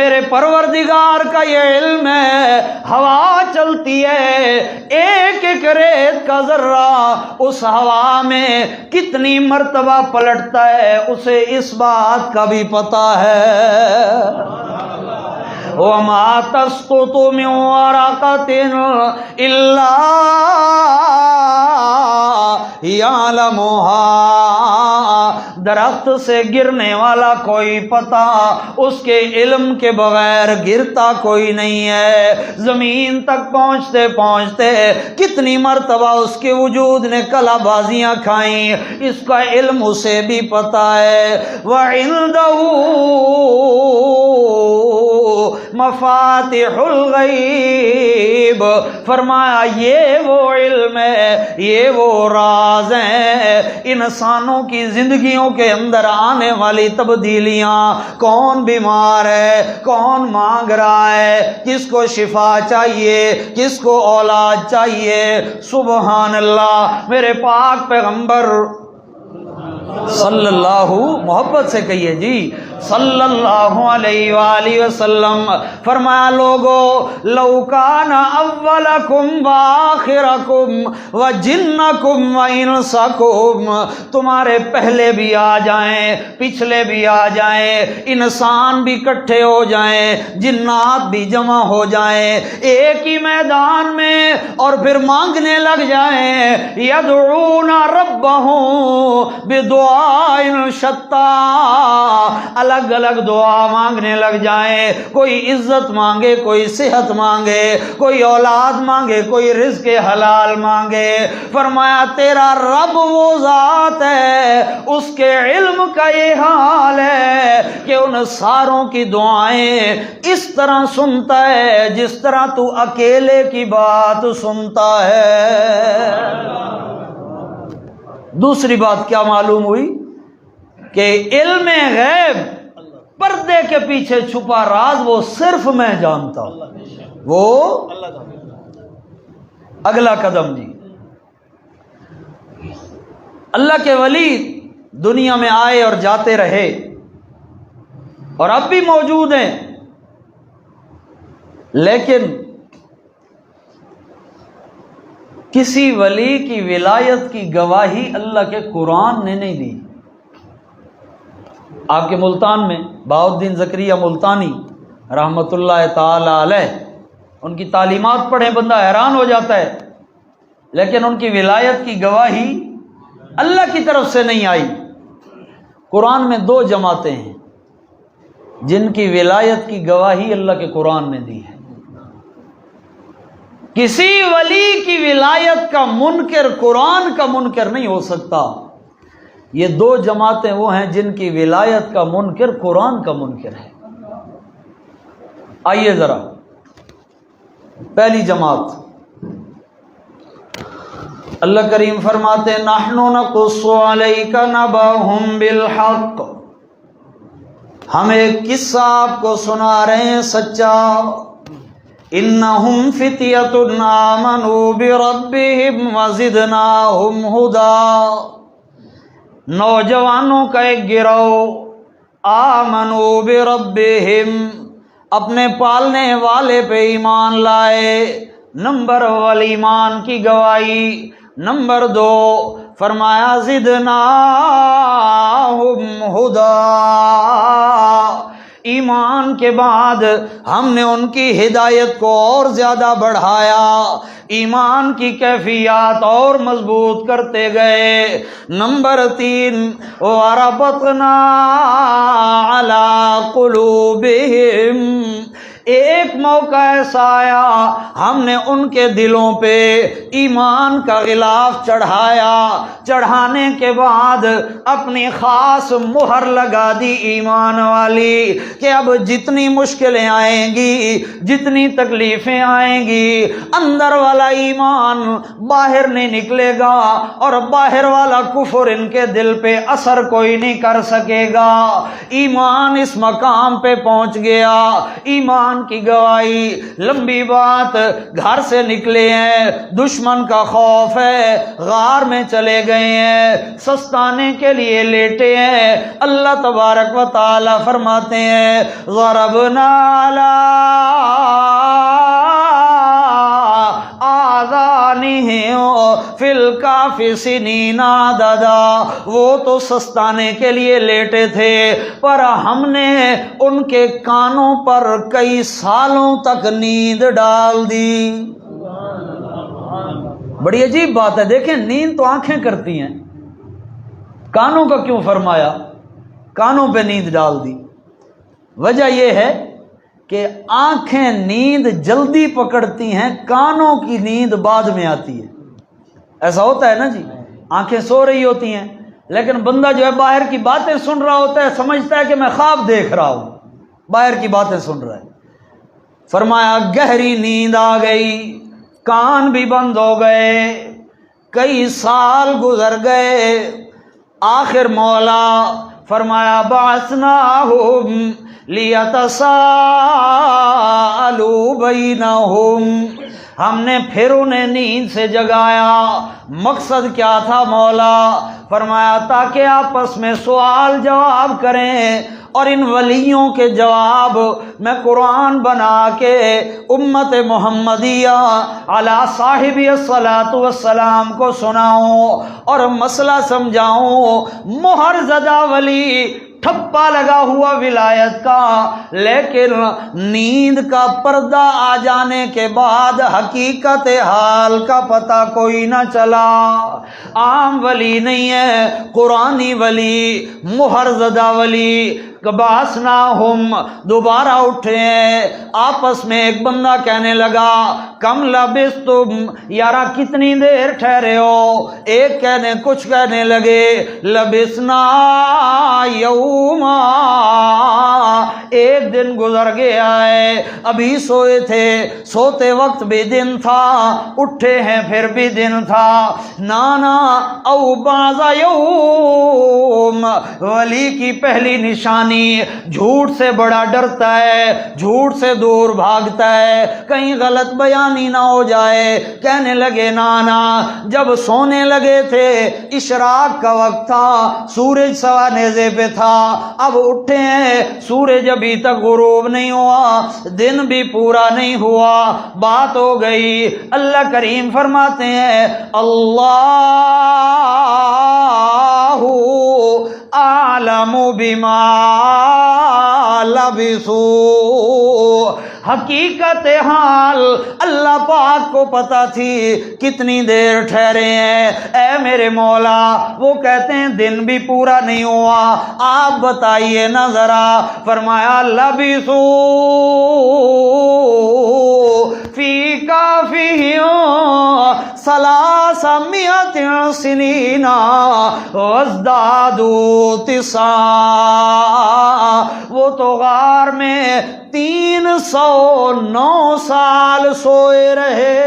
میرے پروردگار کا یہ علم ہے، ہوا چلتی ہے، ایک ایک ریت کا ذرہ اس ہوا میں کتنی مرتبہ پلٹتا ہے، اسے اس بات کا بھی پتہ ہے۔ وَمَا تَسْقُطُ مِنْ وَرَقَةٍ إِلَّا يَعْلَمُهَا، درخت سے گرنے والا کوئی پتا اس کے علم کے بغیر گرتا کوئی نہیں ہے۔ زمین تک پہنچتے پہنچتے کتنی مرتبہ اس کے وجود نے کلا بازیاں کھائیں، اس کا علم اسے بھی پتا ہے۔ وَعِندَهُ مفاتح الغیب، فرمایا یہ وہ علم ہے، یہ وہ راز ہیں، انسانوں کی زندگیوں کے اندر آنے والی تبدیلیاں، کون بیمار ہے، کون مانگ رہا ہے، کس کو شفا چاہیے، کس کو اولاد چاہیے۔ سبحان اللہ، میرے پاک پیغمبر صلی اللہ، محبت سے کہیے جی، صلی اللہ علیہ وآلہ وسلم فرمایا لوگو لو کان اولکم وآخرکم وجنکم وانسکم، تمہارے پہلے بھی آ جائیں، پچھلے بھی آ جائیں، انسان بھی اکٹھے ہو جائیں، جنات بھی جمع ہو جائیں ایک ہی میدان میں اور پھر مانگنے لگ جائیں، یدعون ربہم بدعاء شتیٰ، الگ الگ دعا مانگنے لگ جائیں، کوئی عزت مانگے، کوئی صحت مانگے، کوئی اولاد مانگے، کوئی رزق حلال مانگے۔ فرمایا تیرا رب وہ ذات ہے، اس کے علم کا یہ حال ہے کہ ان ساروں کی دعائیں اس طرح سنتا ہے جس طرح تو اکیلے کی بات سنتا ہے۔ دوسری بات کیا معلوم ہوئی کہ علم غیب، پردے کے پیچھے چھپا راز، وہ صرف میں جانتا ہوں۔ وہ اگلا قدم جی، اللہ کے ولی دنیا میں آئے اور جاتے رہے اور اب بھی موجود ہیں، لیکن کسی ولی کی ولایت کی گواہی اللہ کے قرآن نے نہیں دی۔ آپ کے ملتان میں بہاؤالدین زکریا ملتانی رحمۃ اللہ تعالی علیہ، ان کی تعلیمات پڑھیں بندہ حیران ہو جاتا ہے، لیکن ان کی ولایت کی گواہی اللہ کی طرف سے نہیں آئی۔ قرآن میں دو جماعتیں ہیں، جن کی ولایت کی گواہی اللہ کے قرآن نے دی ہے۔ کسی ولی کی ولایت کا منکر قرآن کا منکر نہیں ہو سکتا۔ یہ دو جماعتیں وہ ہیں جن کی ولایت کا منکر قرآن کا منکر ہے۔ آئیے ذرا، پہلی جماعت، اللہ کریم فرماتے ہیں نحن نقص علیک نبأہم بالحق، ہم ایک قصہ آپ کو سنا رہے ہیں سچا۔ انہم فتیۃ آمنوا بربہم وزدناہم ہدی، نوجوانوں کا ایک گروہ آمنوا بربہم، اپنے پالنے والے پہ ایمان لائے، نمبر اول ایمان کی گواہی، نمبر دو فرمایا زدناہم ہدی، ایمان کے بعد ہم نے ان کی ہدایت کو اور زیادہ بڑھایا، ایمان کی کیفیات اور مضبوط کرتے گئے۔ نمبر تین وَرَبَطْنَا عَلَىٰ قُلُوبِهِمْ، ایک موقع ایسا آیا ہم نے ان کے دلوں پہ ایمان کا غلاف چڑھایا، چڑھانے کے بعد اپنی خاص مہر لگا دی ایمان والی کہ اب جتنی مشکلیں آئیں گی، جتنی تکلیفیں آئیں گی، اندر والا ایمان باہر نہیں نکلے گا اور باہر والا کفر ان کے دل پہ اثر کوئی نہیں کر سکے گا۔ ایمان اس مقام پہ پہنچ گیا، ایمان کی گواہی۔ لمبی بات، گھر سے نکلے ہیں، دشمن کا خوف ہے، غار میں چلے گئے ہیں، سستانے کے لیے لیٹے ہیں۔ اللہ تبارک و تعالی فرماتے ہیں ضربنا علی آذانہم فی الکہف سنین عددا، وہ تو سستانے کے لیے لیٹے تھے پر ہم نے ان کے کانوں پر کئی سالوں تک نیند ڈال دی۔ بڑی عجیب بات ہے، دیکھیں نیند تو آنکھیں کرتی ہیں، کانوں کا کیوں فرمایا؟ کانوں پہ نیند ڈال دی۔ وجہ یہ ہے کہ آنکھیں نیند جلدی پکڑتی ہیں، کانوں کی نیند بعد میں آتی ہے۔ ایسا ہوتا ہے نا جی، آنکھیں سو رہی ہوتی ہیں لیکن بندہ جو ہے باہر کی باتیں سن رہا ہوتا ہے، سمجھتا ہے کہ میں خواب دیکھ رہا ہوں، باہر کی باتیں سن رہا ہے۔ فرمایا گہری نیند آ گئی، کان بھی بند ہو گئے، کئی سال گزر گئے، آخر مولا فرمایا بعثناہم لیتساءلوا بینہم، ہم نے پھر انہیں نیند سے جگایا۔ مقصد کیا تھا مولا؟ فرمایا تاکہ آپس میں سوال جواب کریں، اور ان ولیوں کے جواب میں قرآن بنا کے امت محمدیہ علی صاحب الصلاۃ والسلام کو سناؤں اور مسئلہ سمجھاؤں۔ مہر زدہ ولی، ٹھپا لگا ہوا ولایت کا، لیکن نیند کا پردہ آ جانے کے بعد حقیقت حال کا پتہ کوئی نہ چلا۔ عام ولی نہیں ہے، قرآنی ولی، مہر زدہ ولی۔ بعثناہم، دوبارہ اٹھے ہیں، آپس میں ایک بندہ کہنے لگا کم لبثتم، یارا کتنی دیر ٹھہرے ہو؟ ایک کچھ کہنے لگے لبثنا یوما، ایک دن گزر گیا ہے، ابھی سوئے تھے، سوتے وقت بھی دن تھا، اٹھے ہیں پھر بھی دن تھا۔ نانا او بعض یوم، ولی کی پہلی نشانی جھوٹ سے بڑا ڈرتا ہے، جھوٹ سے دور بھاگتا ہے، کہیں غلط بیانی نہ ہو جائے۔ کہنے لگے نانا جب سونے لگے تھے اشراق کا وقت تھا، سورج سوا نیزے پہ تھا، اب اٹھے ہیں سورج ابھی تک غروب نہیں ہوا، دن بھی پورا نہیں ہوا، بات ہو گئی۔ اللہ کریم فرماتے ہیں اللہ اعلم بما لبثوا، حقیقت حال اللہ پاک کو پتہ تھی کتنی دیر ٹھہرے ہیں۔ اے میرے مولا، وہ کہتے ہیں دن بھی پورا نہیں ہوا، آپ بتائیے نہ ذرا۔ فرمایا لبثوا فی کہفہم 300 سنین وازدادوا 9۔ وہ تو غار میں 309 سال سوئے رہے،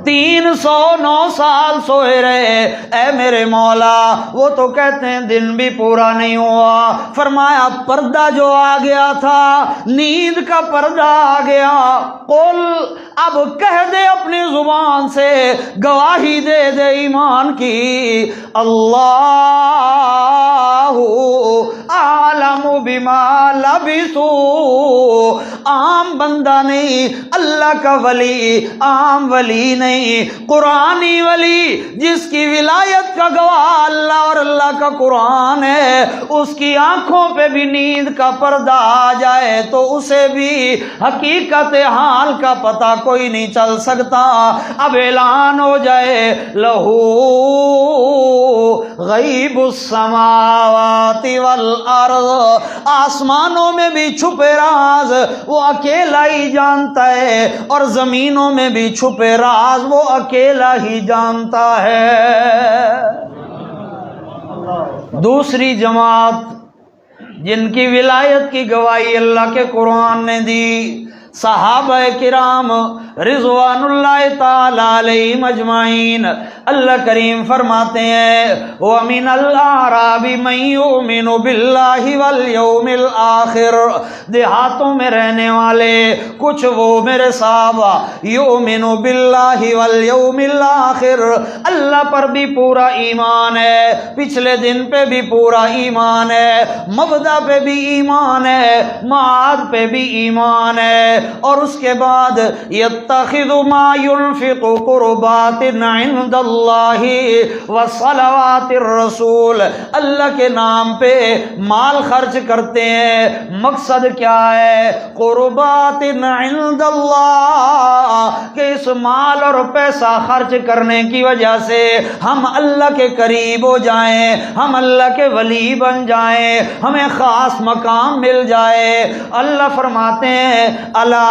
309 سال سوئے رہے۔ اے میرے مولا، وہ تو کہتے ہیں دن بھی پورا نہیں ہوا۔ فرمایا پردہ جو آ گیا تھا، نیند کا پردہ آ گیا۔ قل، اب کہہ دے اپنی زبان سے، گواہی دے دے ایمان کی، اللہ اعلم بما لبثوا۔ عام بندہ نہیں، اللہ کا ولی، عام ولی نہیں، قرآنی ولی، جس کی ولایت کا گواہ اللہ اور اللہ کا قرآن ہے، اس کی آنکھوں پہ بھی نیند کا پردہ آ جائے تو اسے بھی حقیقت حال کا پتہ کوئی نہیں چل سکتا۔ اب اعلان ہو جائے لہو غیب السماوات والارض، آسمانوں میں بھی چھپے راز وہ اکیلا ہی جانتا ہے، اور زمینوں میں بھی چھپے راز وہ اکیلا ہی جانتا ہے۔ دوسری جماعت جن کی ولایت کی گواہی اللہ کے قرآن نے دی، صحابہ کرام رضوان اللہ تعالی علیہم اجمعین۔ اللہ کریم فرماتے ہیں وَمِنَ الْأَعْرَابِ مَن يُؤْمِنُ بِاللَّهِ وَالْيَوْمِ الْآخِرِ، دیہاتوں میں رہنے والے کچھ وہ میرے صحابہ یؤمن باللہ والیوم الآخر، اللہ پر بھی پورا ایمان ہے، پچھلے دن پہ بھی پورا ایمان ہے، مبدا پہ بھی ایمان ہے، معاد پہ بھی ایمان ہے، اور اس کے بعد یتخذ ما ينفق قربات عند اللہ وصلوات الرسول، اللہ کے نام پہ مال خرچ کرتے ہیں، مقصد کیا ہے؟ قربات عند اللہ، کہ اس مال اور پیسہ خرچ کرنے کی وجہ سے ہم اللہ کے قریب ہو جائیں، ہم اللہ کے ولی بن جائیں، ہمیں خاص مقام مل جائے۔ اللہ فرماتے ہیں الا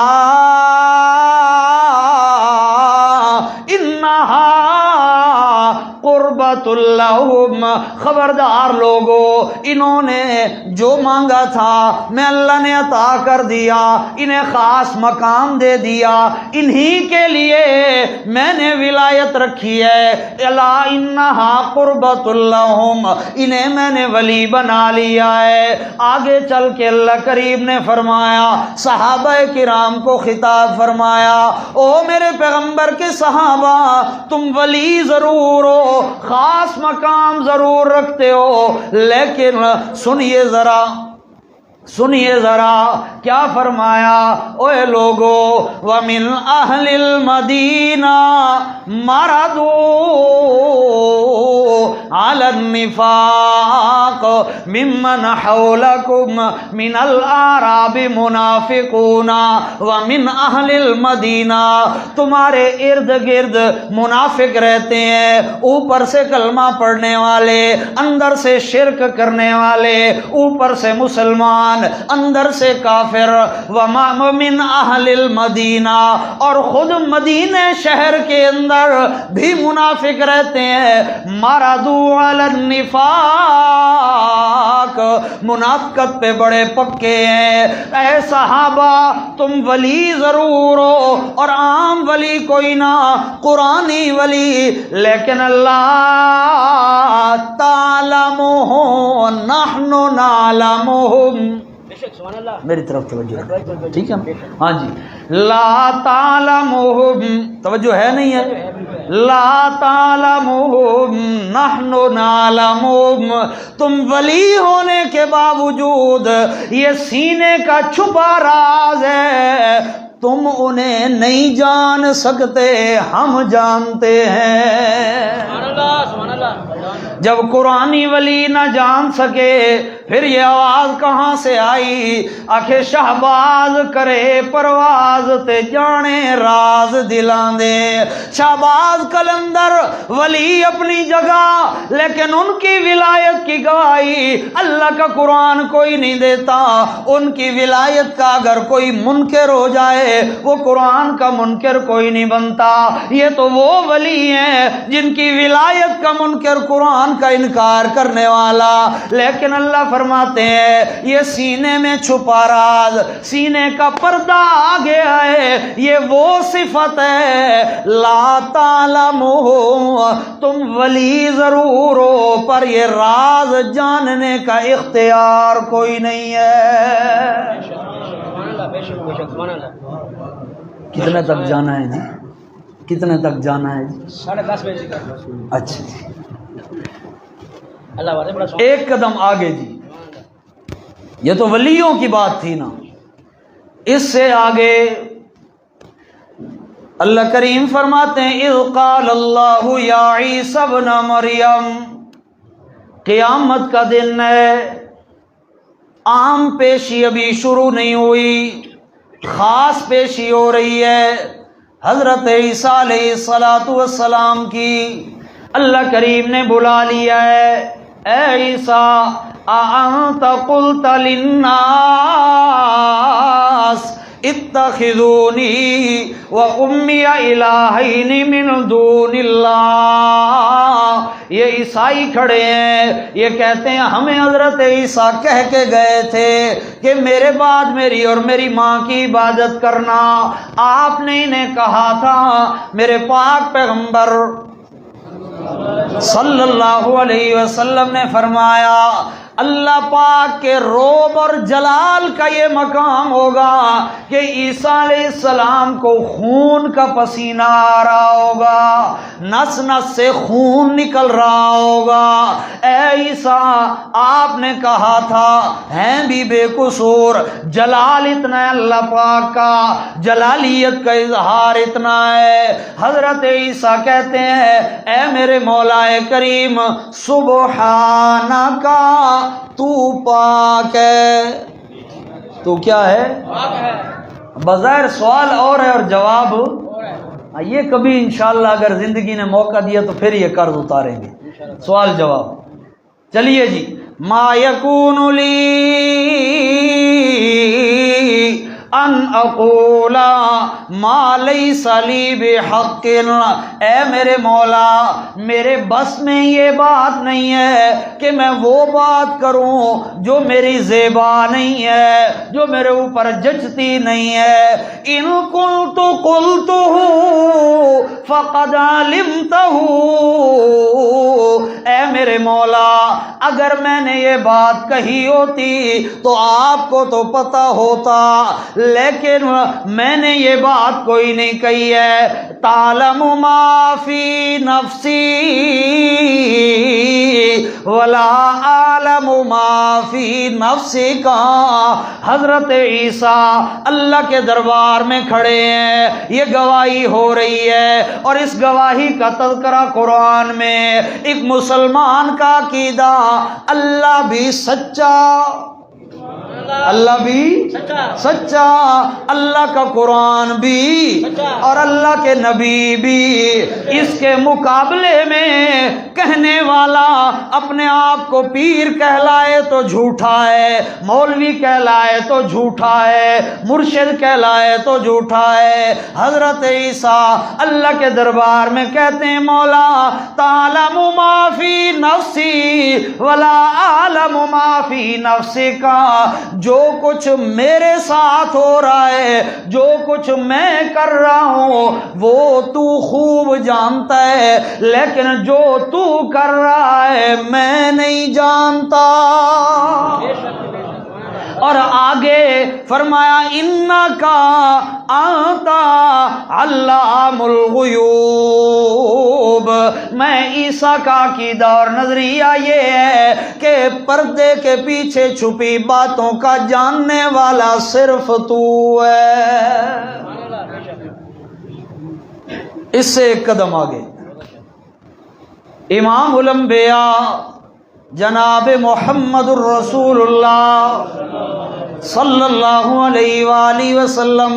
انہا قربۃ لہم، خبردار لوگو، انہوں نے جو مانگا تھا میں اللہ نے عطا کر دیا، انہیں خاص مقام دے دیا، انہی کے لیے میں نے ولایت رکھی ہے۔ الا انہا قربۃ لہم، انہیں میں نے ولی بنا لیا ہے۔ آگے چل کے اللہ کریم نے فرمایا، صحابہ کرام کو خطاب فرمایا، او میرے پیغمبر کے صحابہ، تم ولی ضرور ہو، خاص مقام ضرور رکھتے ہو، لیکن سنیے ذرا کیا فرمایا، اوے لوگو وَمِنْ أَهْلِ الْمَدِينَةِ مَرَضُوا عَلَى النِّفَاقِ مِمَّنْ حَوْلَكُمْ مِنَ الْأَعْرَابِ مُنَافِقُونَ وَمِنْ أَهْلِ الْمَدِينَةِ، تمہارے ارد گرد منافق رہتے ہیں، اوپر سے کلمہ پڑھنے والے، اندر سے شرک کرنے والے، اوپر سے مسلمان اندر سے کافر، وَمِنْ أَهْلِ الْمَدِينَةِ، اور خود مدینہ شہر کے اندر بھی منافق رہتے ہیں، مَرَضُوا عَلَى النِّفَاقِ، منافقت پہ بڑے پکے ہیں۔ اے صحابہ، تم ولی ضرور ہو، اور عام ولی کوئی نہ، قرآنی ولی، لیکن اللہ تعلمهم نحن نعلمهم، میری طرف توجہ ہے، ٹھیک ہے؟ ہاں جی، لا تعلمهم، توجہ ہے نہیں ہے؟ لا تعلمهم نحن نعلمهم، تم ولی ہونے کے باوجود یہ سینے کا چھپا راز ہے، تم انہیں نہیں جان سکتے، ہم جانتے ہیں۔ جب قرآنی ولی نہ جان سکے پھر یہ آواز کہاں سے آئی؟ آخے شہباز کرے پرواز تے جانے راز دلاں دے۔ شہباز کلندر ولی اپنی جگہ، لیکن ان کی ولایت کی گواہی اللہ کا قرآن کوئی نہیں دیتا۔ ان کی ولایت کا اگر کوئی منکر ہو جائے وہ قرآن کا منکر کوئی نہیں بنتا۔ یہ تو وہ ولی ہیں جن کی ولایت کا منکر قرآن کا انکار کرنے والا، لیکن اللہ فرماتے ہیں یہ سینے میں چھپا راز، سینے کا پردہ آ گیا ہے، یہ وہ صفت ہے لا تعلمہ، تم ولی ضرور ہو پر یہ راز جاننے کا اختیار کوئی نہیں ہے۔ کتنے تک جانا ہے جی؟ کتنے تک جانا ہے جی؟ 10:30 بجے کا۔ اچھا جی، اللہ والے بڑا ایک قدم آگے جی۔ یہ تو ولیوں کی بات تھی نا، اس سے آگے اللہ کریم فرماتے ہیں اذ قال اللہ یا عیسی ابن مریم، قیامت کا دن ہے، عام پیشی ابھی شروع نہیں ہوئی، خاص پیشی ہو رہی ہے حضرت عیسیٰ علیہ السلام کی۔ اللہ کریم نے بلا لیا ہے، اے عیسیٰ اَأَنْتَ قُلْتَ لِلنَّاسِ اتخذونی وَأُمِّيَ إِلَٰهَيْنِ مِن دُونِ اللَّهِ۔ یہ عیسائی کھڑے ہیں، یہ کہتے ہیں ہمیں حضرت عیسیٰ کہہ کے گئے تھے کہ میرے بعد میری اور میری ماں کی عبادت کرنا۔ آپ نے انہیں کہا تھا، میرے پاک پیغمبر صلی اللہ علیہ وسلم نے فرمایا اللہ پاک کے روب اور جلال کا یہ مقام ہوگا کہ عیسیٰ علیہ السلام کو خون کا پسینہ آ رہا ہوگا، نس نس سے خون نکل رہا ہوگا۔ اے عیسیٰ آپ نے کہا تھا ہیں بھی بے قصور، جلال اتنا ہے اللہ پاک کا، جلالیت کا اظہار اتنا ہے۔ حضرت عیسیٰ کہتے ہیں اے میرے مولا کریم سبحانک، تو پاک ہے۔ تو کیا ہے؟ بظاہر سوال اور ہے اور جواب یہ کبھی انشاءاللہ اگر زندگی نے موقع دیا تو پھر یہ قرض اتاریں گے، سوال جواب۔ چلیے جی، ما یکون لی ان اقول ما لیس لی بحق، اے میرے مولا میرے بس میں یہ بات نہیں ہے کہ میں وہ بات کروں جو میری زیبا نہیں ہے، جو میرے اوپر جچتی نہیں ہے۔ ان کنت قلتہ فقد علمتہ، اے میرے مولا اگر میں نے یہ بات کہی ہوتی تو آپ کو تو پتہ ہوتا، لیکن میں نے یہ بات کوئی نہیں کہی ہے۔ تعلم ما فی نفسی ولا اعلم ما فی نفسی کا۔ حضرت عیسیٰ اللہ کے دربار میں کھڑے ہیں، یہ گواہی ہو رہی ہے، اور اس گواہی کا تذکرہ قرآن میں۔ ایک مسلمان کا عقیدہ اللہ بھی سچا، اللہ بھی سچا، اللہ کا قرآن بھی اور اللہ کے نبی بھی۔ اس کے مقابلے میں کہنے والا اپنے آپ کو پیر کہلائے تو جھوٹا ہے، مولوی کہلائے تو جھوٹا ہے، مرشد کہلائے تو جھوٹا ہے۔ حضرت عیسیٰ اللہ کے دربار میں کہتے ہیں مولا تعلم ما فی نفسی ولا اعلم ما فی نفسک، جو کچھ میرے ساتھ ہو رہا ہے، جو کچھ میں کر رہا ہوں وہ تو خوب جانتا ہے، لیکن جو تو کر رہا ہے میں نہیں جانتا۔ اور آگے فرمایا انکا انت علام الغیوب۔ میں عیسیٰ کا عقیدہ اور نظریہ یہ ہے کہ پردے کے پیچھے چھپی باتوں کا جاننے والا صرف تو ہے۔ اس سے ایک قدم آگے امام الانبیاء جناب محمد الرسول اللہ صلی اللہ علیہ وآلہ وسلم،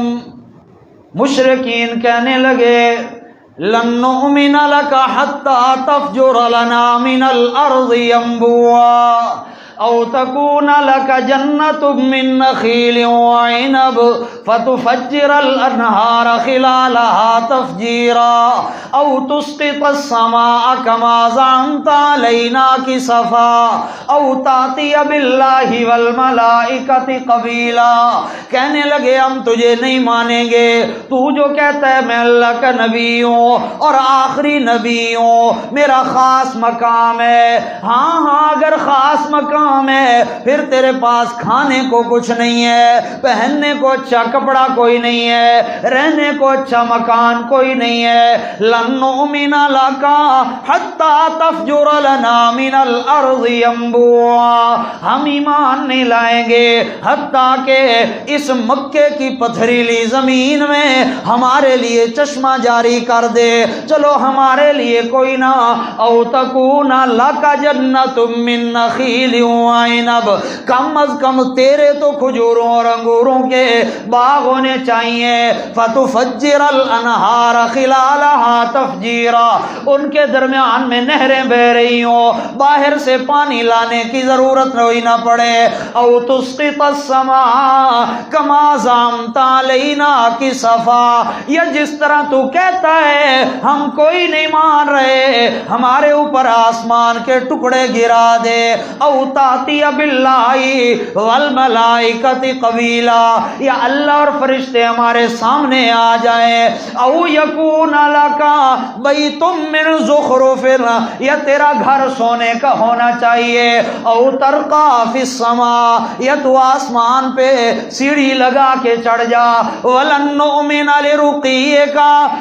مشرکین کہنے لگے لن نؤمن لک حتی تفجر لنا من الارض ينبوعا او تکون لک جنت من نخیل وعنب فتفجر الانہار خلالها تفجیرا او تسقط السماء کما زعمت علینا کسفا او تاتی باللہ والملائکۃ قبیلا۔ کہنے لگے ہم تجھے نہیں مانیں گے، تو جو کہتا ہے میں اللہ کا نبی ہوں اور آخری نبی ہوں، میرا خاص مقام ہے۔ ہاں اگر خاص مقام ہے پھر تیرے پاس کھانے کو کچھ نہیں ہے، پہننے کو اچھا کپڑا کوئی نہیں ہے، رہنے کو اچھا مکان کوئی نہیں ہے۔ لن نؤمن لک حتی تفجر لنا من الارض ينبوعا، ہم ایمان نہیں لائیں گے حتیٰ کہ اس مکے کی پتھریلی زمین میں ہمارے لیے چشمہ جاری کر دے، چلو ہمارے لیے کوئی نہ، او تکون لک جنت من نخیل وعنب، کم از کم تیرے تو کھجوروں اور انگوروں کے باغ ہونے چاہیے۔ فتفجر الانہار خلالها تفجیرا، ان کے درمیان میں نہریں بہ رہی ہوں، باہر سے پانی لانے کی ضرورت کوئی نہ پڑے۔ او تسقط السماء کما زعمت علینا کسفا، یا جس طرح تو کہتا ہے ہم کوئی نہیں مان رہے، ہمارے اوپر آسمان کے ٹکڑے گرا دے۔ او تاتی باللہ والملائکۃ قبیلا، یا اللہ اور فرشتے ہمارے سامنے آ جائیں۔ او یکون لک بیت من زخرف، یا تیرا گھر سونے کا ہونا چاہیے۔ او ترقی فی السماء، یا تو آسمان پہ سیڑھی لگا کے چڑھ جا۔ ولن نؤمن لرقیک،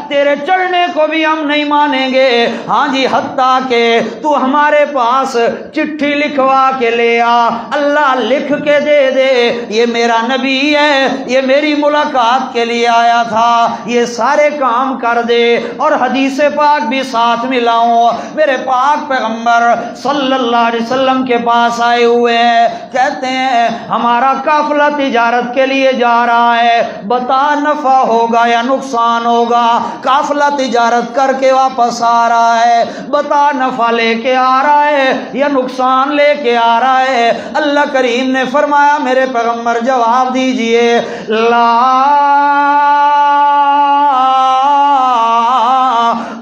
تیرے چڑھنے کو بھی ہم نہیں مانیں گے، ہاں جی حتیٰ کہ تو ہمارے پاس چٹھی لکھوا کے لے آ، اللہ لکھ کے دے دے یہ میرا نبی ہے، یہ میری ملاقات کے لیے آیا تھا، یہ سارے کام کر دے۔ اور حدیث پاک بھی ساتھ ملاؤں، میرے پاک پیغمبر صلی اللہ علیہ وسلم کے پاس آئے ہوئے ہیں، کہتے ہیں ہمارا قافلہ تجارت کے لیے جا رہا ہے، بتا نفع ہوگا یا نقصان ہوگا؟ قافلہ تجارت کر کے واپس آ رہا ہے، بتا نفع لے کے آ رہا ہے یا نقصان لے کے آ رہا ہے؟ اللہ کریم نے فرمایا میرے پیغمبر جواب دیجئے، لا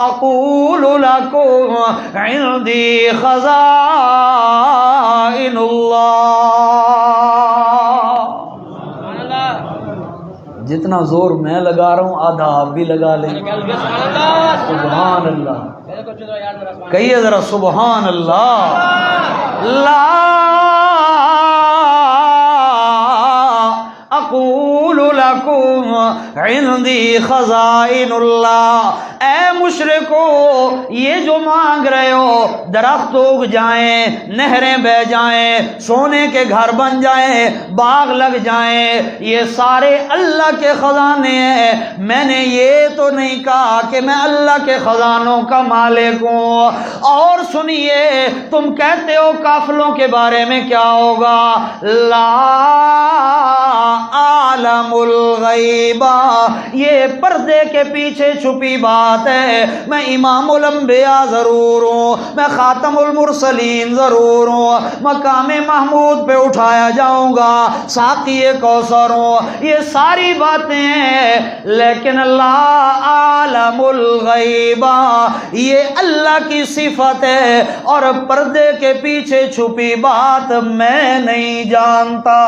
اقول لکم عندی خزائن اللہ۔ جتنا زور میں لگا رہا ہوں آدھا آپ بھی لگا لیں۔ سبحان اللہ، کہیے ذرا سبحان اللہ۔ لا اقول لکم عندی خزائن اللہ، اے مشرکو یہ جو مانگ رہے ہو، درخت اگ جائیں، نہریں بہ جائیں، سونے کے گھر بن جائیں، باغ لگ جائیں، یہ سارے اللہ کے خزانے ہیں۔ میں نے یہ تو نہیں کہا کہ میں اللہ کے خزانوں کا مالک ہوں۔ اور سنیے، تم کہتے ہو قافلوں کے بارے میں کیا ہوگا؟ لا عالم الغیبہ، یہ پردے کے پیچھے چھپی بات ہے۔ میں امام الانبیاء ضرور ہوں، میں خاتم المرسلین ضرور ہوں، مقام محمود پہ اٹھایا جاؤں گا، ساقی کوثر ہوں، یہ ساری باتیں ہیں، لیکن لا عالم الغیبہ یہ اللہ کی صفت ہے، اور پردے کے پیچھے چھپی بات میں نہیں جانتا۔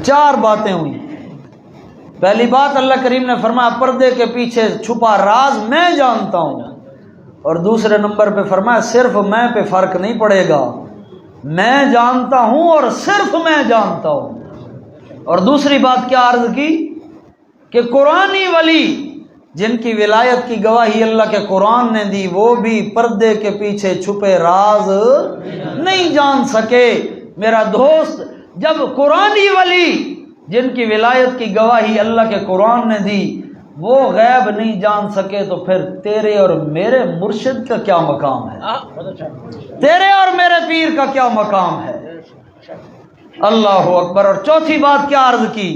چار باتیں ہوئی۔ پہلی بات اللہ کریم نے فرمایا پردے کے پیچھے چھپا راز میں جانتا ہوں، اور دوسرے نمبر پہ فرمایا صرف میں پہ فرق نہیں پڑے گا، میں جانتا ہوں اور صرف میں جانتا ہوں۔ اور دوسری بات کیا عرض کی کہ قرآنی ولی جن کی ولایت کی گواہی اللہ کے قرآن نے دی، وہ بھی پردے کے پیچھے چھپے راز نہیں جان سکے۔ میرا دوست، جب قرآنی ولی جن کی ولایت کی گواہی اللہ کے قرآن نے دی، وہ غیب نہیں جان سکے تو پھر تیرے اور میرے مرشد کا کیا مقام ہے؟ بہت اچھا. تیرے اور میرے پیر کا کیا مقام ہے؟ اللہ اکبر. اور چوتھی بات کیا عرض کی؟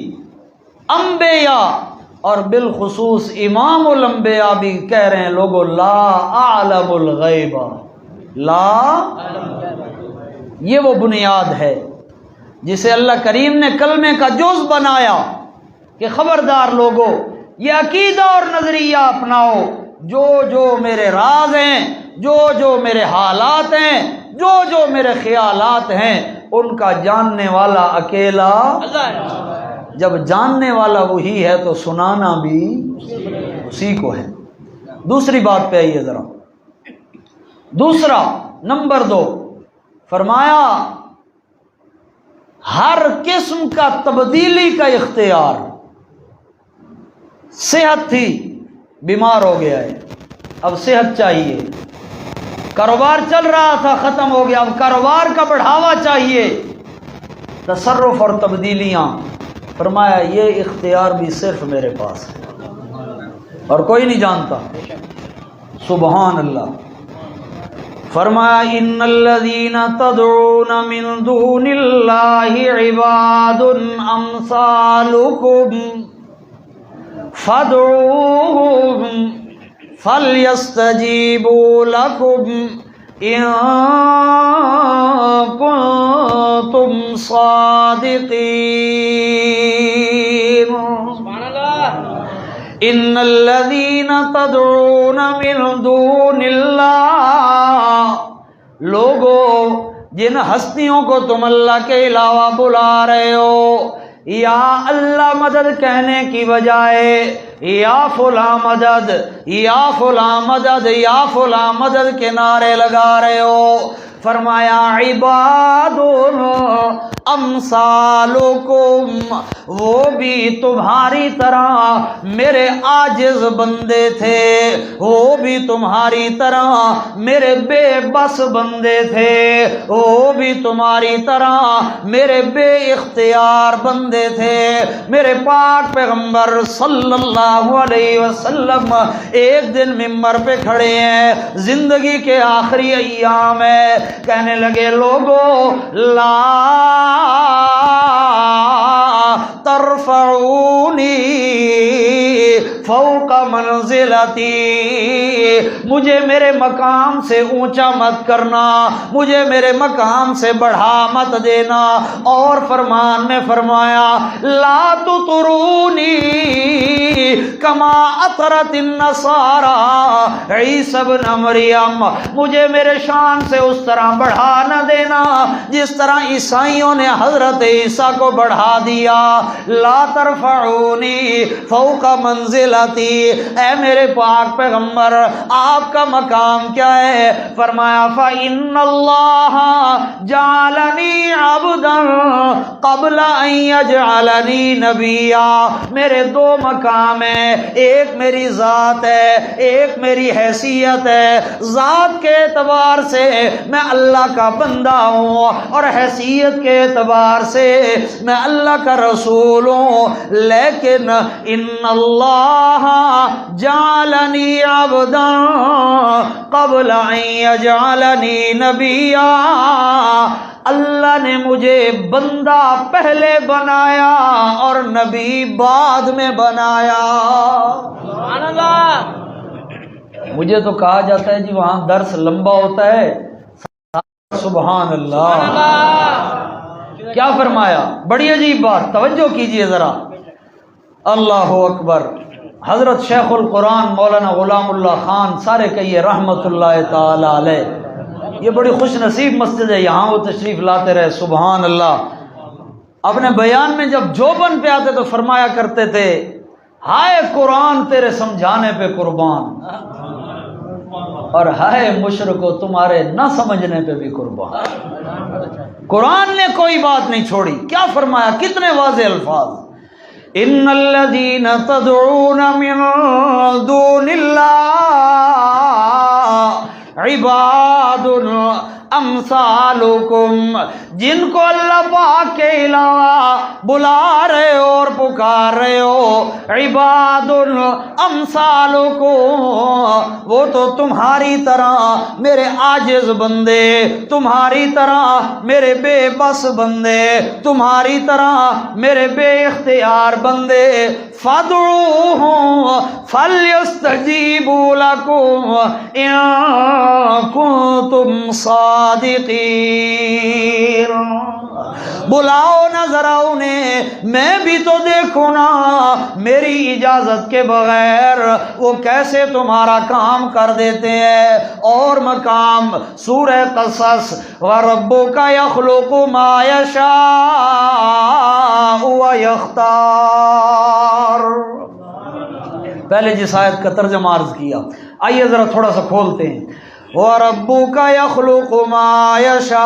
انبیاء اور بالخصوص امام الانبیاء بھی کہہ رہے ہیں لوگوں لا اعلم الغیب. لا، یہ وہ بنیاد ہے جسے اللہ کریم نے کلمے کا جز بنایا کہ خبردار لوگوں یہ عقیدہ اور نظریہ اپناؤ، جو میرے راز ہیں، جو میرے حالات ہیں، جو میرے خیالات ہیں، ان کا جاننے والا اکیلا اللہ ہے. جب جاننے والا وہی ہے تو سنانا بھی اسی کو ہے. دوسری بات پہ آئیے ذرا. دوسرا نمبر 2 فرمایا ہر قسم کا تبدیلی کا اختیار. صحت تھی، بیمار ہو گیا ہے، اب صحت چاہیے. کاروبار چل رہا تھا، ختم ہو گیا، اب کاروبار کا بڑھاوا چاہیے. تصرف اور تبدیلیاں، فرمایا یہ اختیار بھی صرف میرے پاس ہے اور کوئی نہیں جانتا. سبحان اللہ. فرمایا ان الذین تدعون من دون اللہ عباد امثالکم فادعوهم فلیستجیبوا لکم ان کنتم صادقین. سبحان اللہ. ان الذین تدعون من دون اللہ، لوگو جن ہستیوں کو تم اللہ کے علاوہ بلا رہے ہو، یا اللہ مدد کہنے کی بجائے یا فلاں مدد، یا فلاں مدد، یا فلاں مدد کے نعرے لگا رہے ہو. فرمایا عباد امثالکم، وہ بھی تمہاری طرح میرے عاجز بندے تھے، وہ بھی تمہاری طرح میرے بے بس بندے تھے، وہ بھی تمہاری طرح میرے بے اختیار بندے تھے. میرے پاک پیغمبر صلی اللہ علیہ وسلم ایک دن ممبر پہ کھڑے ہیں، زندگی کے آخری ایام ہے، کہنے لگے لوگوں لا ترفعونی فوق منزلتی، مجھے میرے مقام سے اونچا مت کرنا، مجھے میرے مقام سے بڑھا مت دینا. اور فرمان میں فرمایا لا تطرونی کما اطرت النصارى عیسی ابن مریم، مجھے میرے شان سے اس طرح بڑھا نہ دینا جس طرح عیسائیوں نے حضرت عیسیٰ کو بڑھا دیا. لا ترفعونی فوق منزلتی، اے میرے پاک پیغمبر آپ کا مقام کیا ہے؟ فرمایا فإن اللہ جعلنی عبدا قبل ان یجعلنی نبیا. میرے 2 مقام ہیں، ایک میری ذات ہے، ایک میری حیثیت ہے. ذات کے اعتبار سے میں اللہ کا بندہ ہوں اور حیثیت کے اعتبار سے میں اللہ کا رسول ہوں، لیکن ان اللہ جعلنی عبدا قبل ان یجعلنی نبیا، اللہ نے مجھے بندہ پہلے بنایا اور نبی بعد میں بنایا. سبحان اللہ. مجھے تو کہا جاتا ہے جی وہاں درس لمبا ہوتا ہے. سبحان اللہ. کیا فرمایا؟ بڑی عجیب بات، توجہ کیجئے ذرا. اللہ اکبر. حضرت شیخ القرآن مولانا غلام اللہ خان سارے کہیے رحمت اللہ تعالی علیہ. یہ بڑی خوش نصیب مسجد ہے، یہاں وہ تشریف لاتے رہے. سبحان اللہ. اپنے بیان میں جب جوبن پہ آتے تو فرمایا کرتے تھے ہائے قرآن تیرے سمجھانے پہ قربان، اور ہائے مشرکو تمہارے نہ سمجھنے پہ بھی قربان. قرآن نے کوئی بات نہیں چھوڑی. کیا فرمایا؟ کتنے واضح الفاظ. ان الذین تدعون من دون اللہ عباد امثالکم، جن کو اللہ پاک کے علاوہ بلا رہے ہو اور پکار رہے ہو، عباد امثالکم، وہ تو تمہاری طرح میرے عاجز بندے، تمہاری طرح میرے بے بس بندے، تمہاری طرح میرے بے اختیار بندے، فادعوہم فلیستجیبوا لکم ان کنتم صادقین، بلاؤ نہ ذرا انہیں، میں بھی تو دیکھوں نا میری اجازت کے بغیر وہ کیسے تمہارا کام کر دیتے ہیں۔ اور مقام سورہ قصص، وَرَبُّكَ يَخْلُقُ مَا يَشَاءُ وَيَخْتَارُ، پہلے جس آیت کا ترجمہ عرض کیا، آئیے ذرا تھوڑا سا کھولتے ہیں۔ وَرَبُّكَ يَخْلُقُ مَا يَشَاءُ،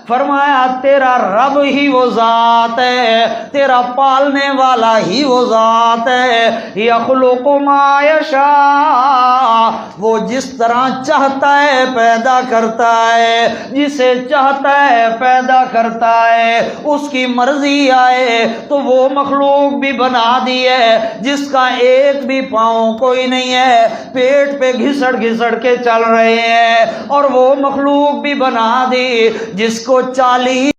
فرمایا تیرا رب ہی وہ ذات ہے، تیرا پالنے والا ہی وہ ذات ہے، یخلق ما یشاء، وہ جس طرح چاہتا ہے پیدا کرتا ہے، جسے چاہتا ہے پیدا کرتا ہے، اس کی مرضی آئے تو وہ مخلوق بھی بنا دی ہے جس کا ایک بھی پاؤں کوئی نہیں ہے، پیٹ پہ گھسڑ گھسڑ کے چل رہے ہیں، اور وہ مخلوق بھی بنا دی جس کو 40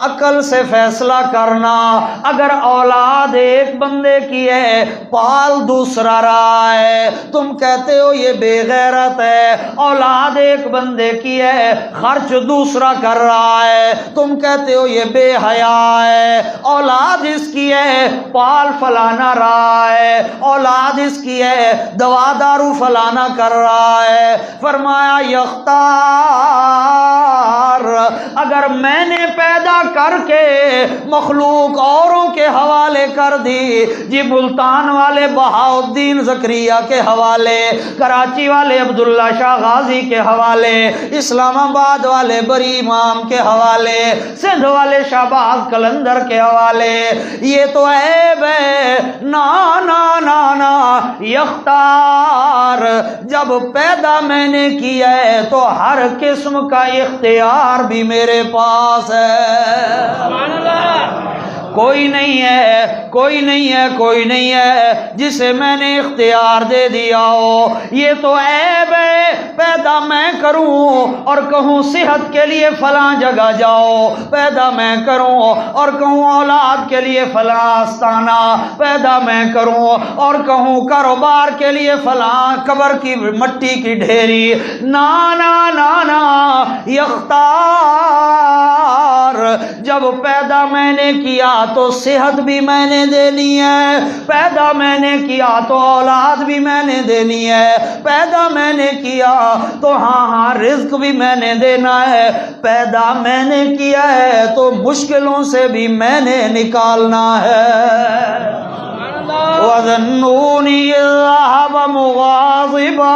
عقل سے فیصلہ کرنا، اگر اولاد ایک بندے کی ہے پال دوسرا رہا ہے، تم کہتے ہو یہ بے غیرت ہے، اولاد ایک بندے کی ہے خرچ دوسرا کر رہا ہے، تم کہتے ہو یہ بے حیا ہے، اولاد اس کی ہے پال فلانا رہا ہے، اولاد اس کی ہے دوا دارو فلانا کر رہا ہے۔ فرمایا یختار، اگر میں نے پیدا کر کے مخلوق اوروں کے حوالے کر دی، جی ملتان والے بہاؤالدین زکریا کے حوالے، کراچی والے عبداللہ شاہ غازی کے حوالے، اسلام آباد والے بری امام کے حوالے، سندھ والے شہباز قلندر کے حوالے، یہ تو عیب ہے، نا نا نا نا، یختار، جب پیدا میں نے کیا ہے تو ہر قسم کا اختیار بھی میرے پاس ہے، کوئی نہیں ہے، کوئی نہیں ہے، کوئی نہیں ہے جسے میں نے اختیار دے دیا ہو۔ یہ تو عیب ہے پیدا میں کروں اور کہوں صحت کے لیے فلاں جگہ جاؤ، پیدا میں کروں اور کہوں اولاد کے لیے فلاں آستانہ، پیدا میں کروں اور کہوں کاروبار کے لیے فلاں قبر کی مٹی کی ڈھیری، نا نا نا نا، یختار، جب پیدا میں نے کیا تو صحت بھی میں نے دینی ہے، پیدا میں نے کیا تو اولاد بھی میں نے دینی ہے، پیدا میں نے کیا تو ہاں رزق بھی میں نے دینا ہے، پیدا میں نے کیا ہے تو مشکلوں سے بھی میں نے نکالنا ہے۔ وَذَنُّونِ إِذْ ذَهَبَ مُغَاضِبًا،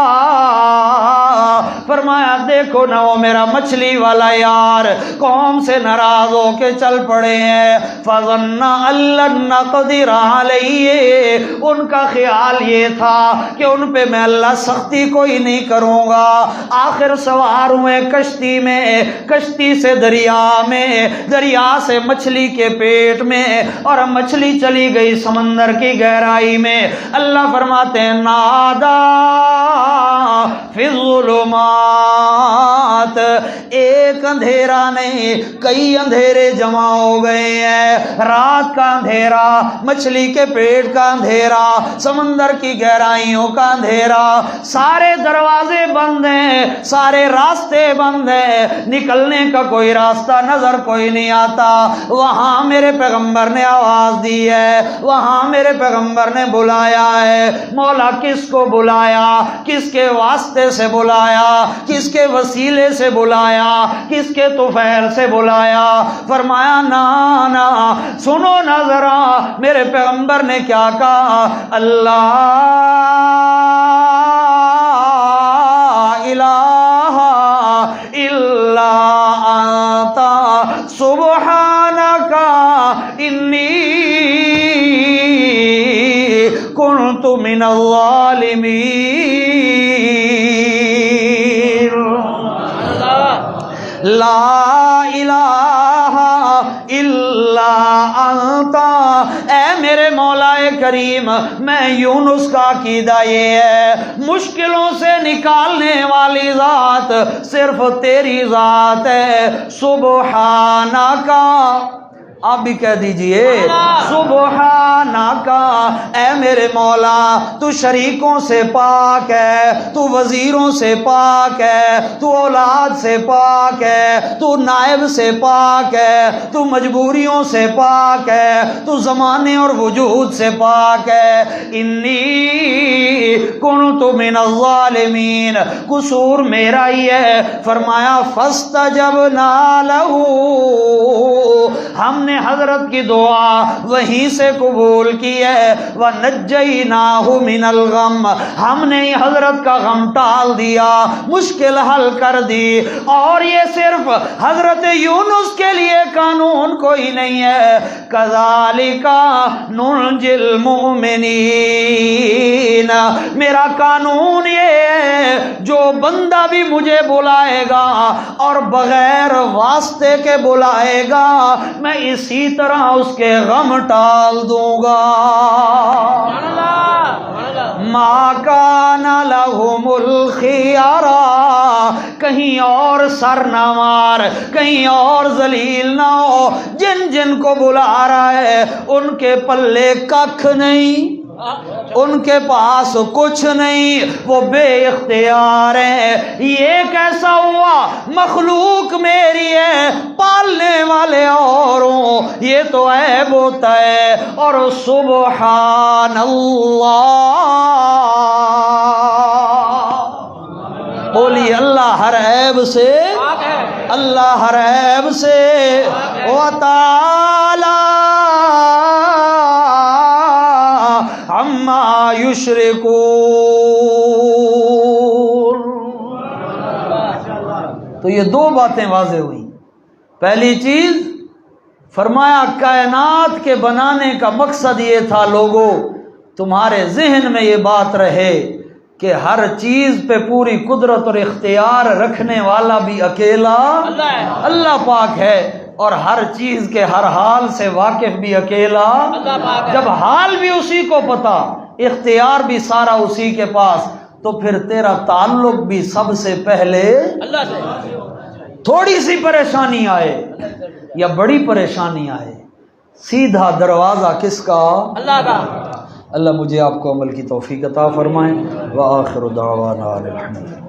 فرمایا دیکھو نا وہ میرا مچھلی والا یار قوم سے ناراض ہو کے چل پڑے ہیں، فَظَنَّ أَن لَّن نَّقْدِرَ عَلَيْهِ، ان کا خیال یہ تھا کہ ان پہ میں اللہ سختی کوئی نہیں کروں گا، آخر سوار ہوئے کشتی میں، کشتی سے دریا میں، دریا سے مچھلی کے پیٹ میں، اور مچھلی چلی گئی سمندر کی گہرائی میں۔ اللہ فرماتے ہیں نادا فی الظلمات، ایک اندھیرا نہیں کئی اندھیرے جمع ہو گئے ہیں، رات کا اندھیرا، مچھلی کے پیٹ کا اندھیرا، سمندر کی گہرائیوں کا اندھیرا، سارے دروازے بند ہیں، سارے راستے بند ہیں، نکلنے کا کوئی راستہ نظر کوئی نہیں آتا۔ وہاں میرے پیغمبر نے آواز دی ہے، وہاں میرے پیغمبر نے بلایا ہے، مولا کس کو بلایا، کس کے واسطے سے بلایا، کس کے وسیلے سے بلایا، کس کے طفیل سے بلایا؟ فرمایا نا نا، سنو نا ذرا میرے پیغمبر نے کیا کہا، اللہ الہ الا انت سبحانک انی کنت من الظالمین۔ لا الہ الا انت، اے میرے مولا کریم میں یونس کا عقیدہ یہ ہے مشکلوں سے نکالنے والی ذات صرف تیری ذات ہے، سبحانک، آپ بھی کہہ دیجئے سبحانک، اے میرے مولا تو شریکوں سے پاک ہے، تو وزیروں سے پاک ہے، تو اولاد سے پاک ہے، تو نائب سے پاک ہے، تو مجبوریوں سے پاک ہے، تو زمانے اور وجود سے پاک ہے، انی کنت من الظالمین، قصور میرا ہی ہے، فرمایا فاستجبنا لہ، ہم نے حضرت کی دعا وہیں سے قبول کی ہے، وَنَجَّيْنَاهُ مِنَ الْغَمِّ، ہم نے حضرت کا غم ٹال دیا، مشکل حل کر دی، اور یہ صرف حضرت یونس کے لیے قانون کوئی نہیں ہے، كَذَلِكَ نُنْجِي الْمُؤْمِنِينَ، میرا قانون یہ ہے جو بندہ بھی مجھے بلائے گا اور بغیر واسطے کے بلائے گا میں اسی طرح اس کے غم ٹال دوں گا۔ ما کان لہم الخیارہ، کہیں اور سر نہ مار، کہیں اور ذلیل نہ ہو، جن جن کو بلا رہا ہے ان کے پلے ککھ نہیں، ان کے پاس کچھ نہیں، وہ بے اختیار ہیں۔ یہ کیسا ہوا؟ مخلوق میری ہے، پالنے والے اور ہوں، یہ تو عیب ہوتا ہے۔ اور سبحان اللہ، بولی اللہ ہر عیب سے، اللہ ہر عیب سے، وتعالی عما یشرکون۔ تو یہ دو باتیں واضح ہوئی۔ پہلی چیز فرمایا کائنات کے بنانے کا مقصد یہ تھا، لوگوں تمہارے ذہن میں یہ بات رہے کہ ہر چیز پہ پوری قدرت اور اختیار رکھنے والا بھی اکیلا اللہ پاک ہے، اور ہر چیز کے ہر حال سے واقف بھی اکیلا جب حال بھی اسی کو پتا، اختیار بھی سارا اسی کے پاس، تو پھر تیرا تعلق بھی سب سے پہلے اللہ سے۔ تھوڑی سی پریشانی آئے یا بڑی پریشانی آئے، سیدھا دروازہ کس کا؟ اللہ کا۔ اللہ مجھے آپ کو عمل کی توفیق عطا فرمائے۔ وآخر دعوانا الحمدللہ۔